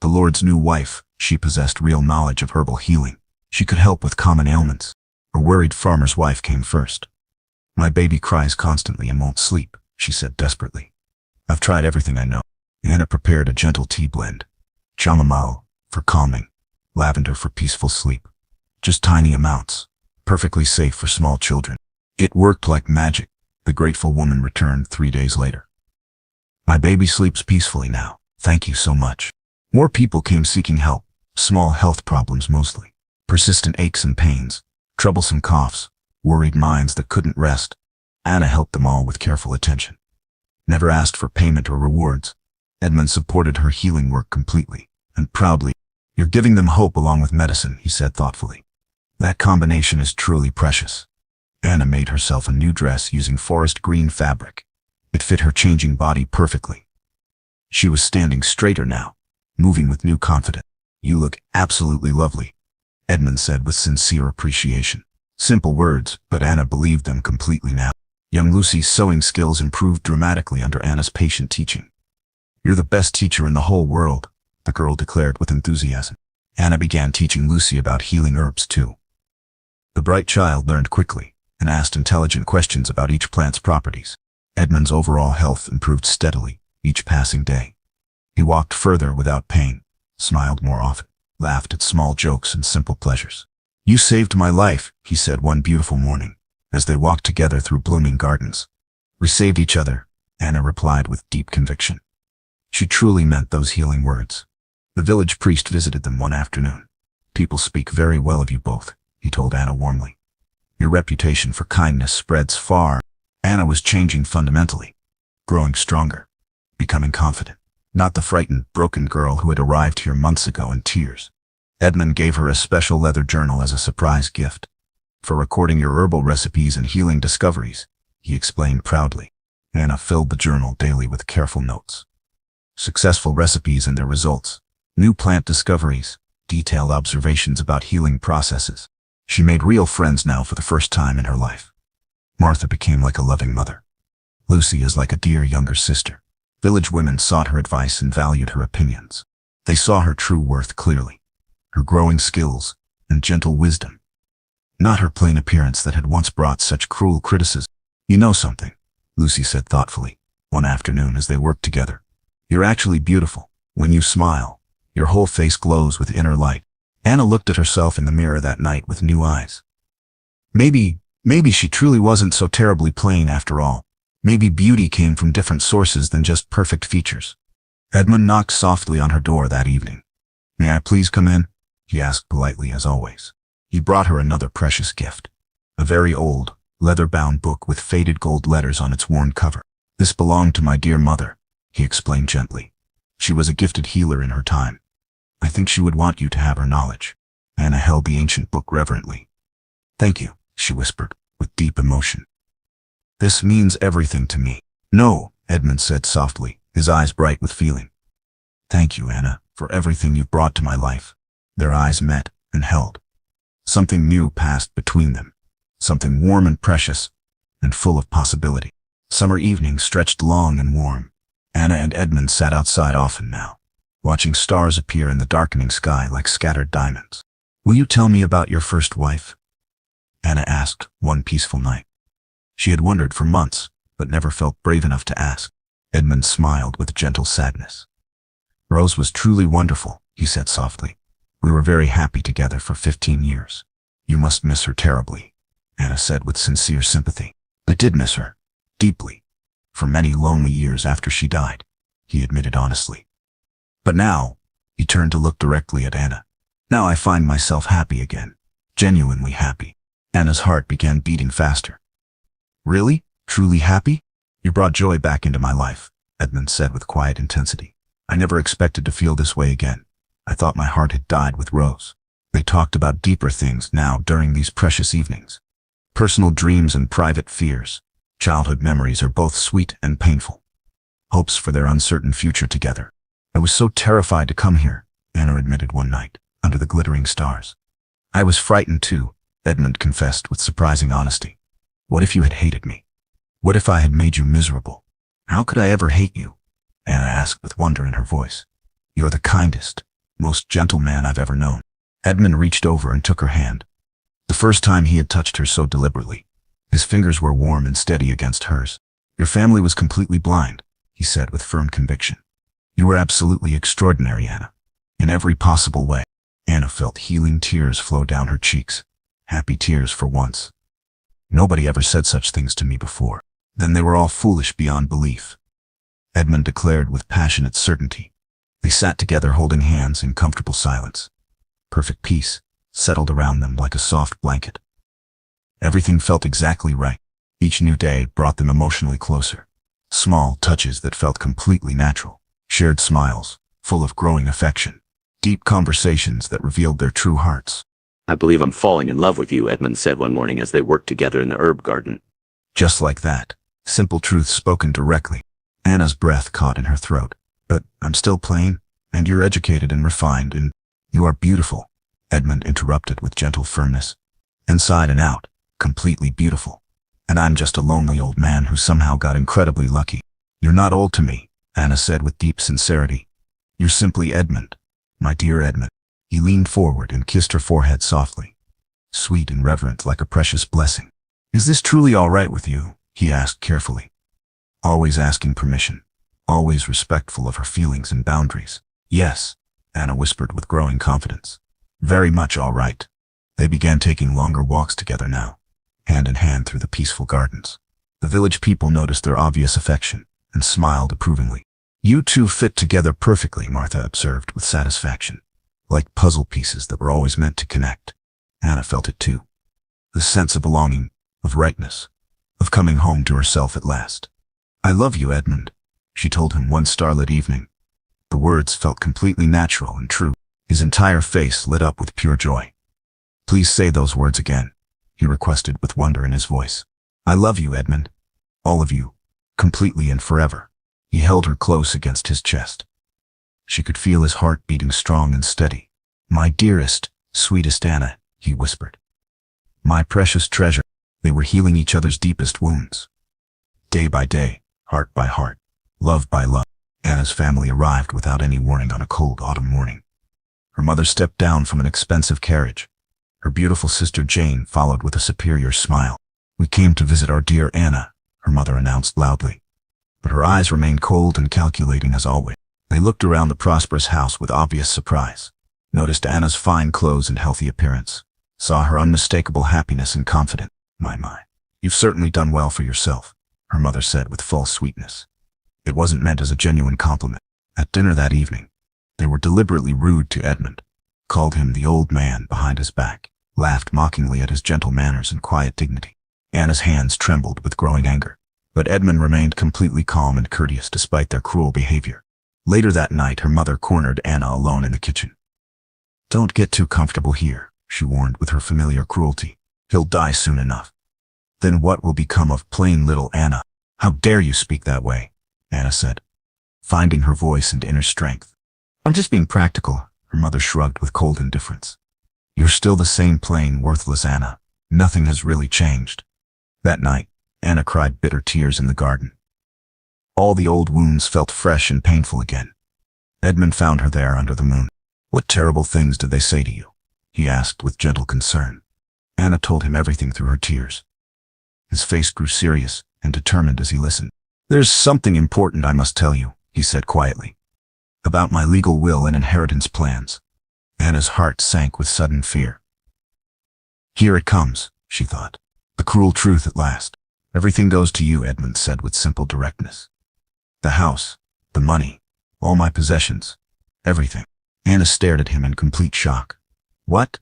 The Lord's new wife, she possessed real knowledge of herbal healing. She could help with common ailments. A worried farmer's wife came first. My baby cries constantly and won't sleep, she said desperately. I've tried everything I know. Anna prepared a gentle tea blend. Chamomile for calming, lavender for peaceful sleep. Just tiny amounts, perfectly safe for small children. It worked like magic. The grateful woman returned 3 days later. My baby sleeps peacefully now. Thank you so much. More people came seeking help, Small health problems mostly. Persistent aches and pains, troublesome coughs, worried minds that couldn't rest. Anna helped them all with careful attention. Never asked for payment or rewards. Edmund supported her healing work completely, and proudly. "You're giving them hope along with medicine," he said thoughtfully. "That combination is truly precious." Anna made herself a new dress using forest green fabric. It fit her changing body perfectly. She was standing straighter now, moving with new confidence. "You look absolutely lovely," Edmund said with sincere appreciation. Simple words, but Anna believed them completely now. Young Lucy's sewing skills improved dramatically under Anna's patient teaching. "You're the best teacher in the whole world," the girl declared with enthusiasm. Anna began teaching Lucy about healing herbs too. The bright child learned quickly and asked intelligent questions about each plant's properties. Edmund's overall health improved steadily, each passing day. He walked further without pain, smiled more often, laughed at small jokes and simple pleasures. "You saved my life," he said one beautiful morning, as they walked together through blooming gardens. "We saved each other," Anna replied with deep conviction. She truly meant those healing words. The village priest visited them one afternoon. "People speak very well of you both," he told Anna warmly. "Your reputation for kindness spreads far." Anna was changing fundamentally, growing stronger, becoming confident. Not the frightened, broken girl who had arrived here months ago in tears. Edmund gave her a special leather journal as a surprise gift. "For recording your herbal recipes and healing discoveries," he explained proudly. Anna filled the journal daily with careful notes. Successful recipes and their results, new plant discoveries, detailed observations about healing processes. She made real friends now for the first time in her life. Martha became like a loving mother. Lucy is like a dear younger sister. Village women sought her advice and valued her opinions. They saw her true worth clearly, her growing skills and gentle wisdom, not her plain appearance that had once brought such cruel criticism. "You know something," Lucy said thoughtfully, one afternoon as they worked together. "You're actually beautiful. When you smile, your whole face glows with inner light." Anna looked at herself in the mirror that night with new eyes. Maybe she truly wasn't so terribly plain after all. Maybe beauty came from different sources than just perfect features. Edmund knocked softly on her door that evening. "May I please come in?" he asked politely as always. He brought her another precious gift, a very old, leather-bound book with faded gold letters on its worn cover. "This belonged to my dear mother," he explained gently. "She was a gifted healer in her time. I think she would want you to have her knowledge." Anna held the ancient book reverently. "Thank you," she whispered, with deep emotion. "This means everything to me." "No," Edmund said softly, his eyes bright with feeling. "Thank you, Anna, for everything you've brought to my life." Their eyes met and held. Something new passed between them, something warm and precious, and full of possibility. Summer evenings stretched long and warm. Anna and Edmund sat outside often now, watching stars appear in the darkening sky like scattered diamonds. "Will you tell me about your first wife?" Anna asked one peaceful night. She had wondered for months, but never felt brave enough to ask. Edmund smiled with gentle sadness. "Rose was truly wonderful," he said softly. "We were very happy together for 15 years. You must miss her terribly," Anna said with sincere sympathy. "I did miss her, deeply, for many lonely years after she died," he admitted honestly. "But now," he turned to look directly at Anna, "now I find myself happy again, genuinely happy." Anna's heart began beating faster. "Really? Truly happy? You brought joy back into my life," Edmund said with quiet intensity. "I never expected to feel this way again. I thought my heart had died with Rose." They talked about deeper things now during these precious evenings. Personal dreams and private fears. Childhood memories are both sweet and painful. Hopes for their uncertain future together. "I was so terrified to come here," Anna admitted one night, under the glittering stars. "I was frightened too," Edmund confessed with surprising honesty. "What if you had hated me? What if I had made you miserable?" "How could I ever hate you?" Anna asked with wonder in her voice. "You're the kindest, most gentle man I've ever known." Edmund reached over and took her hand. The first time he had touched her so deliberately. His fingers were warm and steady against hers. "Your family was completely blind," he said with firm conviction. "You were absolutely extraordinary, Anna, in every possible way." Anna felt healing tears flow down her cheeks, happy tears for once. "Nobody ever said such things to me before." "Then they were all foolish beyond belief," Edmund declared with passionate certainty. They sat together holding hands in comfortable silence. Perfect peace settled around them like a soft blanket. Everything felt exactly right. Each new day brought them emotionally closer. Small touches that felt completely natural. Shared smiles, full of growing affection. Deep conversations that revealed their true hearts. "I believe I'm falling in love with you," Edmund said one morning as they worked together in the herb garden. Just like that. Simple truths spoken directly. Anna's breath caught in her throat. "But I'm still plain, and you're educated and refined, and you are beautiful," Edmund interrupted with gentle firmness. "Inside and out, completely beautiful. And I'm just a lonely old man who somehow got incredibly lucky." "You're not old to me," Anna said with deep sincerity. "You're simply Edmund, my dear Edmund." He leaned forward and kissed her forehead softly, sweet and reverent like a precious blessing. "Is this truly all right with you?" he asked carefully. Always asking permission, always respectful of her feelings and boundaries. "Yes," Anna whispered with growing confidence. "Very much all right." They began taking longer walks together now, hand in hand through the peaceful gardens. The village people noticed their obvious affection and smiled approvingly. "You two fit together perfectly," Martha observed with satisfaction. Like puzzle pieces that were always meant to connect. Anna felt it too. The sense of belonging, of rightness, of coming home to herself at last. "I love you, Edmund," she told him one starlit evening. The words felt completely natural and true. His entire face lit up with pure joy. "Please say those words again," he requested with wonder in his voice. "I love you, Edmund. All of you. Completely and forever." He held her close against his chest. She could feel his heart beating strong and steady. "My dearest, sweetest Anna," he whispered. "My precious treasure." They were healing each other's deepest wounds. Day by day, heart by heart, love by love, Anna's family arrived without any warning on a cold autumn morning. Her mother stepped down from an expensive carriage. Her beautiful sister Jane followed with a superior smile. "We came to visit our dear Anna," her mother announced loudly. But her eyes remained cold and calculating as always. They looked around the prosperous house with obvious surprise, noticed Anna's fine clothes and healthy appearance, saw her unmistakable happiness and confidence. My, you've certainly done well for yourself," her mother said with full sweetness. It wasn't meant as a genuine compliment. At dinner that evening, they were deliberately rude to Edmund, called him the old man behind his back, laughed mockingly at his gentle manners and quiet dignity. Anna's hands trembled with growing anger, but Edmund remained completely calm and courteous despite their cruel behavior. Later that night, her mother cornered Anna alone in the kitchen. "Don't get too comfortable here," she warned with her familiar cruelty. "He'll die soon enough. Then what will become of plain little Anna?" "How dare you speak that way?" Anna said, finding her voice and inner strength. "I'm just being practical," her mother shrugged with cold indifference. "You're still the same plain, worthless Anna. Nothing has really changed." That night, Anna cried bitter tears in the garden. All the old wounds felt fresh and painful again. Edmund found her there under the moon. "What terrible things did they say to you?" he asked with gentle concern. Anna told him everything through her tears. His face grew serious and determined as he listened. "There's something important I must tell you," he said quietly. "About my legal will and inheritance plans." Anna's heart sank with sudden fear. Here it comes, she thought. The cruel truth at last. "Everything goes to you," Edmund said with simple directness. "The house, the money, all my possessions, everything." Anna stared at him in complete shock. "What?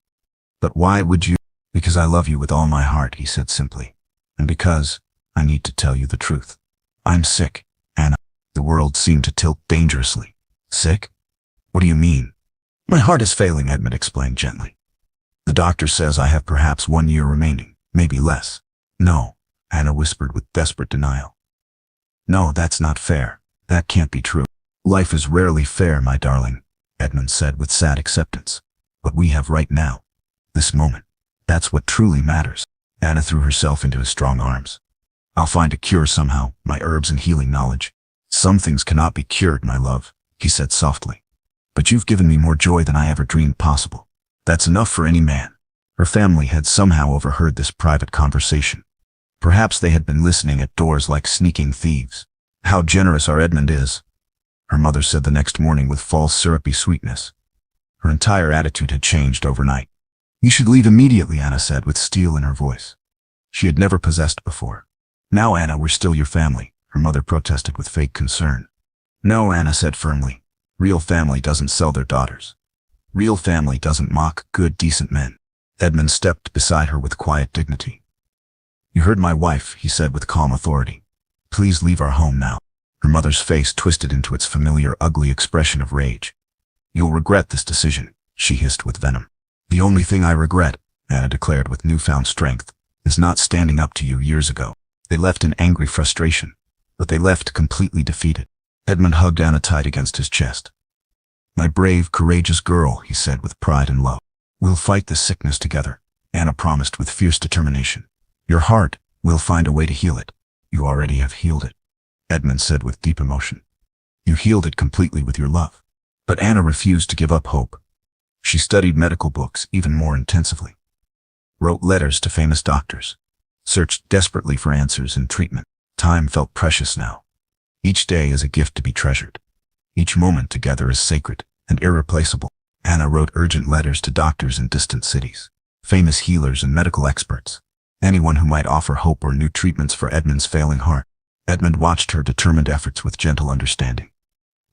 But why would you?" "Because I love you with all my heart," he said simply. "And because I need to tell you the truth. I'm sick, Anna." The world seemed to tilt dangerously. "Sick? What do you mean?" "My heart is failing," Edmund explained gently. "The doctor says I have perhaps 1 year remaining, maybe less." "No," Anna whispered with desperate denial. "No, that's not fair. That can't be true." "Life is rarely fair, my darling," Edmund said with sad acceptance. "What we have right now, this moment, that's what truly matters." Anna threw herself into his strong arms. "I'll find a cure somehow, my herbs and healing knowledge." "Some things cannot be cured, my love," he said softly. "But you've given me more joy than I ever dreamed possible. That's enough for any man." Her family had somehow overheard this private conversation. Perhaps they had been listening at doors like sneaking thieves. "How generous our Edmund is," her mother said the next morning with false syrupy sweetness. Her entire attitude had changed overnight. "You should leave immediately," Anna said with steel in her voice. She had never possessed before. "Now, Anna, we're still your family," her mother protested with fake concern. "No," Anna said firmly. "Real family doesn't sell their daughters." Real family doesn't mock good, decent men. Edmund stepped beside her with quiet dignity. You heard my wife, he said with calm authority. Please leave our home now. Her mother's face twisted into its familiar, ugly expression of rage. You'll regret this decision, she hissed with venom. The only thing I regret, Anna declared with newfound strength, is not standing up to you years ago. They left in angry frustration, but they left completely defeated. Edmund hugged Anna tight against his chest. My brave, courageous girl, he said with pride and love. We'll fight this sickness together, Anna promised with fierce determination. Your heart, we'll find a way to heal it. You already have healed it, Edmund said with deep emotion. You healed it completely with your love. But Anna refused to give up hope. She studied medical books even more intensively, wrote letters to famous doctors, searched desperately for answers and treatment. Time felt precious now. Each day is a gift to be treasured. Each moment together is sacred and irreplaceable. Anna wrote urgent letters to doctors in distant cities, famous healers and medical experts, anyone who might offer hope or new treatments for Edmund's failing heart. Edmund watched her determined efforts with gentle understanding.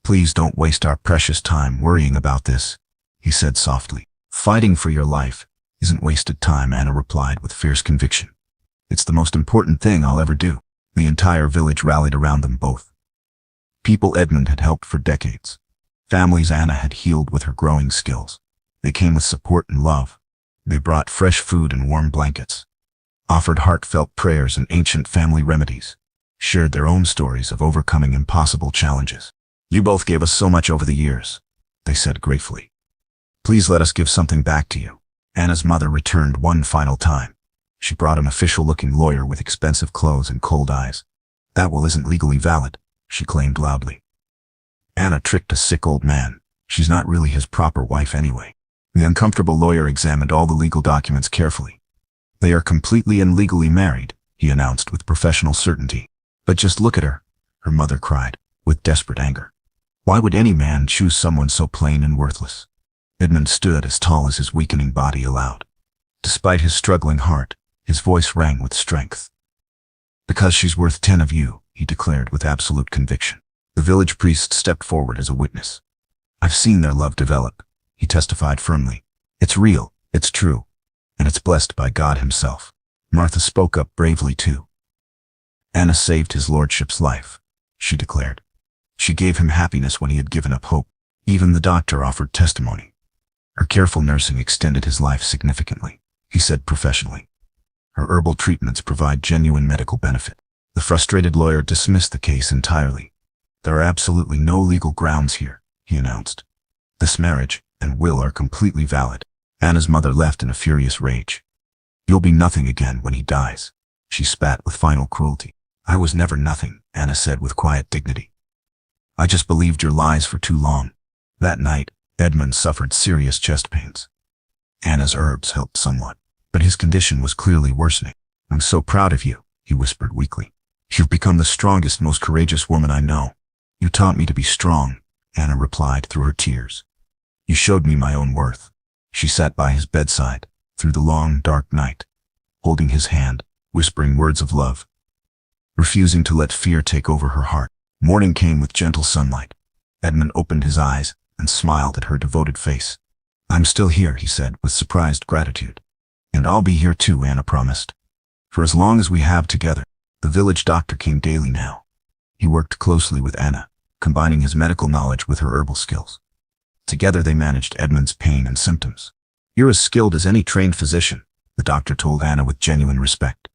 Please don't waste our precious time worrying about this, he said softly. Fighting for your life isn't wasted time, Anna replied with fierce conviction. It's the most important thing I'll ever do. The entire village rallied around them both. People Edmund had helped for decades. Families Anna had healed with her growing skills. They came with support and love. They brought fresh food and warm blankets, offered heartfelt prayers and ancient family remedies, shared their own stories of overcoming impossible challenges. You both gave us so much over the years, they said gratefully. Please let us give something back to you. Anna's mother returned one final time. She brought an official-looking lawyer with expensive clothes and cold eyes. That will isn't legally valid, she claimed loudly. Anna tricked a sick old man. She's not really his proper wife anyway. The uncomfortable lawyer examined all the legal documents carefully. They are completely and legally married, he announced with professional certainty. But just look at her, her mother cried, with desperate anger. Why would any man choose someone so plain and worthless? Edmund stood as tall as his weakening body allowed. Despite his struggling heart, his voice rang with strength. Because she's worth 10 of you, he declared with absolute conviction. The village priest stepped forward as a witness. I've seen their love develop, he testified firmly. It's real, it's true, and it's blessed by God himself. Martha spoke up bravely too. Anna saved his lordship's life, she declared. She gave him happiness when he had given up hope. Even the doctor offered testimony. Her careful nursing extended his life significantly, he said professionally. Her herbal treatments provide genuine medical benefit. The frustrated lawyer dismissed the case entirely. There are absolutely no legal grounds here, he announced. This marriage and will are completely valid. Anna's mother left in a furious rage. You'll be nothing again when he dies, she spat with final cruelty. I was never nothing, Anna said with quiet dignity. I just believed your lies for too long. That night, Edmund suffered serious chest pains. Anna's herbs helped somewhat, but his condition was clearly worsening. I'm so proud of you, he whispered weakly. You've become the strongest, most courageous woman I know. You taught me to be strong, Anna replied through her tears. You showed me my own worth. She sat by his bedside, through the long, dark night, holding his hand, whispering words of love, refusing to let fear take over her heart. Morning came with gentle sunlight. Edmund opened his eyes and smiled at her devoted face. I'm still here, he said with surprised gratitude. And I'll be here too, Anna promised. For as long as we have together. The village doctor came daily now. He worked closely with Anna, combining his medical knowledge with her herbal skills. Together they managed Edmund's pain and symptoms. You're as skilled as any trained physician, the doctor told Anna with genuine respect.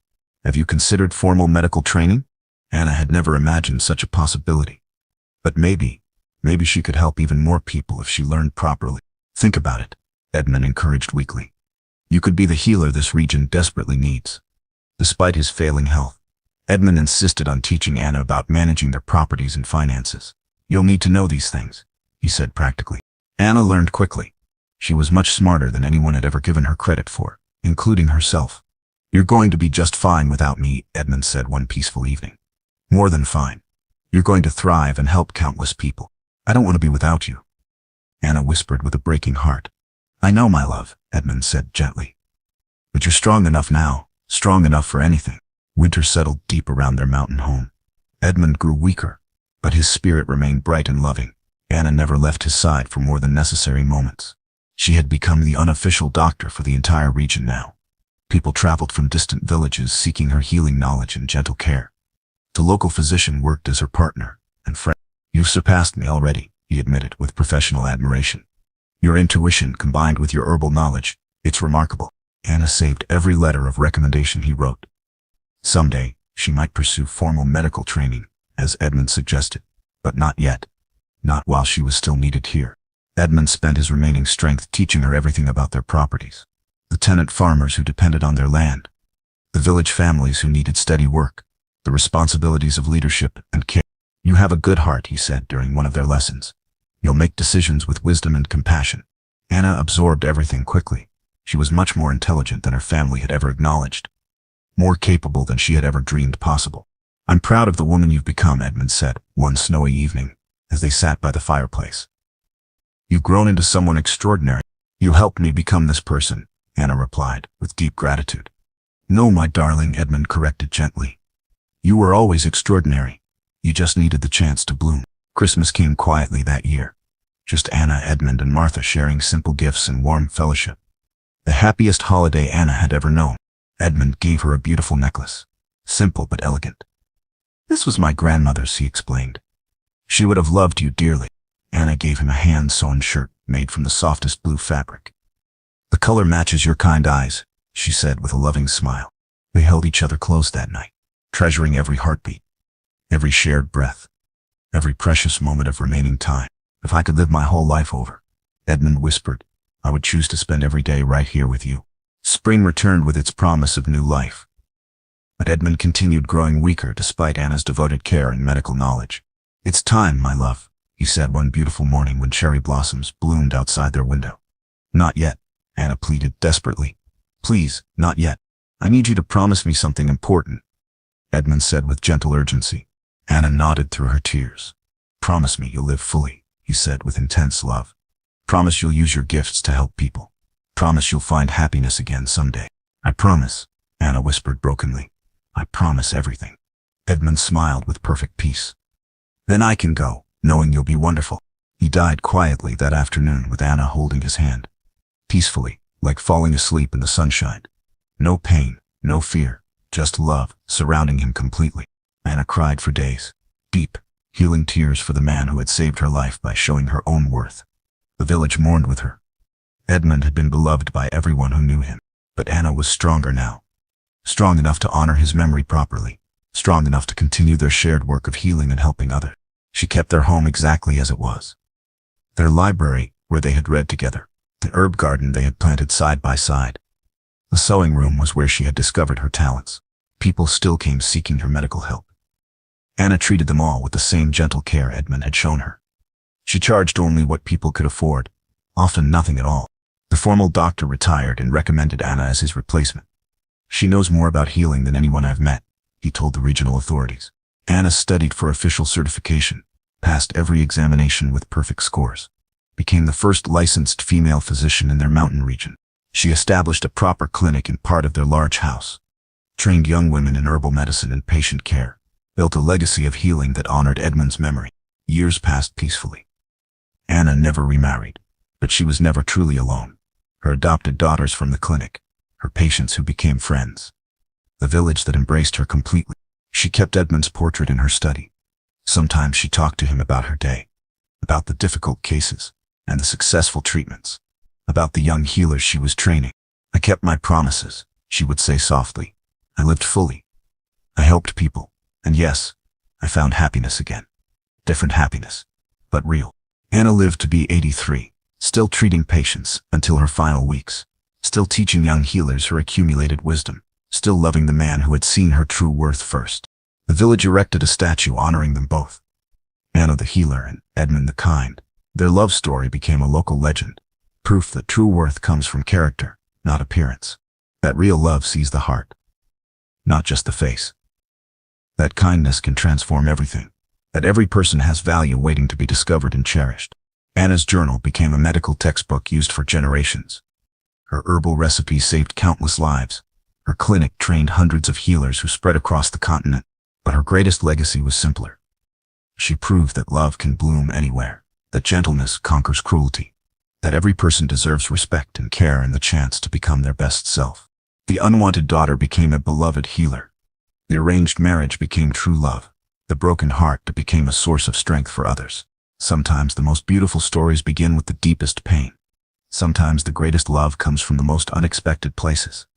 Have you considered formal medical training? Anna had never imagined such a possibility. But maybe she could help even more people if she learned properly. Think about it, Edmund encouraged weakly. You could be the healer this region desperately needs. Despite his failing health, Edmund insisted on teaching Anna about managing their properties and finances. You'll need to know these things, he said practically. Anna learned quickly. She was much smarter than anyone had ever given her credit for, including herself. You're going to be just fine without me, Edmund said one peaceful evening. More than fine. You're going to thrive and help countless people. I don't want to be without you, Anna whispered with a breaking heart. I know, my love, Edmund said gently. But you're strong enough now, strong enough for anything. Winter settled deep around their mountain home. Edmund grew weaker, but his spirit remained bright and loving. Anna never left his side for more than necessary moments. She had become the unofficial doctor for the entire region now. People traveled from distant villages seeking her healing knowledge and gentle care. The local physician worked as her partner and friend. "You've surpassed me already," he admitted with professional admiration. "Your intuition combined with your herbal knowledge, it's remarkable." Anna saved every letter of recommendation he wrote. Someday, she might pursue formal medical training, as Edmund suggested, but not yet. Not while she was still needed here. Edmund spent his remaining strength teaching her everything about their properties. The tenant farmers who depended on their land. The village families who needed steady work. The responsibilities of leadership and care. "You have a good heart," he said during one of their lessons. "You'll make decisions with wisdom and compassion." Anna absorbed everything quickly. She was much more intelligent than her family had ever acknowledged. More capable than she had ever dreamed possible. "I'm proud of the woman you've become," Edmund said one snowy evening, as they sat by the fireplace. "You've grown into someone extraordinary." "You helped me become this person," Anna replied, with deep gratitude. "No, my darling," Edmund corrected gently. "You were always extraordinary. You just needed the chance to bloom." Christmas came quietly that year. Just Anna, Edmund, and Martha sharing simple gifts and warm fellowship. The happiest holiday Anna had ever known. Edmund gave her a beautiful necklace. Simple but elegant. "This was my grandmother's," he explained. "She would have loved you dearly." Anna gave him a hand-sewn shirt made from the softest blue fabric. "The color matches your kind eyes," she said with a loving smile. They held each other close that night, treasuring every heartbeat, every shared breath, every precious moment of remaining time. "If I could live my whole life over," Edmund whispered, "I would choose to spend every day right here with you." Spring returned with its promise of new life. But Edmund continued growing weaker despite Anna's devoted care and medical knowledge. "It's time, my love," he said one beautiful morning when cherry blossoms bloomed outside their window. "Not yet," Anna pleaded desperately. "Please, not yet. I need you to promise me something important," Edmund said with gentle urgency. Anna nodded through her tears. "Promise me you'll live fully," he said with intense love. "Promise you'll use your gifts to help people. Promise you'll find happiness again someday." "I promise," Anna whispered brokenly. "I promise everything." Edmund smiled with perfect peace. "Then I can go, knowing you'll be wonderful." He died quietly that afternoon with Anna holding his hand. Peacefully, like falling asleep in the sunshine. No pain, no fear, just love surrounding him completely. Anna cried for days. Deep, healing tears for the man who had saved her life by showing her own worth. The village mourned with her. Edmund had been beloved by everyone who knew him, but Anna was stronger now. Strong enough to honor his memory properly. Strong enough to continue their shared work of healing and helping others. She kept their home exactly as it was. Their library, where they had read together. The herb garden they had planted side by side. The sewing room was where she had discovered her talents. People still came seeking her medical help. Anna treated them all with the same gentle care Edmund had shown her. She charged only what people could afford, often nothing at all. The formal doctor retired and recommended Anna as his replacement. "She knows more about healing than anyone I've met," he told the regional authorities. Anna studied for official certification, passed every examination with perfect scores, became the first licensed female physician in their mountain region. She established a proper clinic in part of their large house, trained young women in herbal medicine and patient care, built a legacy of healing that honored Edmund's memory. Years passed peacefully. Anna never remarried, but she was never truly alone. Her adopted daughters from the clinic, her patients who became friends, the village that embraced her completely. She kept Edmund's portrait in her study. Sometimes she talked to him about her day, about the difficult cases and the successful treatments, about the young healers she was training. "I kept my promises," she would say softly. "I lived fully. I helped people. And yes, I found happiness again. Different happiness, but real." Anna lived to be 83, still treating patients until her final weeks, still teaching young healers her accumulated wisdom, still loving the man who had seen her true worth first. The village erected a statue honoring them both. Anna the healer and Edmund the kind. Their love story became a local legend, proof that true worth comes from character, not appearance. That real love sees the heart, not just the face. That kindness can transform everything. That every person has value waiting to be discovered and cherished. Anna's journal became a medical textbook used for generations. Her herbal recipes saved countless lives. Her clinic trained hundreds of healers who spread across the continent. But her greatest legacy was simpler. She proved that love can bloom anywhere, that gentleness conquers cruelty, that every person deserves respect and care and the chance to become their best self. The unwanted daughter became a beloved healer. The arranged marriage became true love. The broken heart became a source of strength for others. Sometimes the most beautiful stories begin with the deepest pain. Sometimes the greatest love comes from the most unexpected places.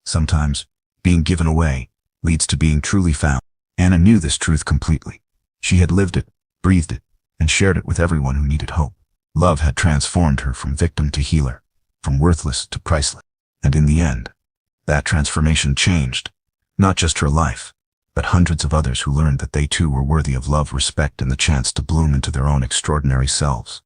Sometimes being given away leads to being truly found. Anna knew this truth completely. She had lived it, breathed it, and shared it with everyone who needed hope. Love had transformed her from victim to healer, from worthless to priceless. And in the end, that transformation changed, not just her life, but hundreds of others who learned that they too were worthy of love, respect, and the chance to bloom into their own extraordinary selves.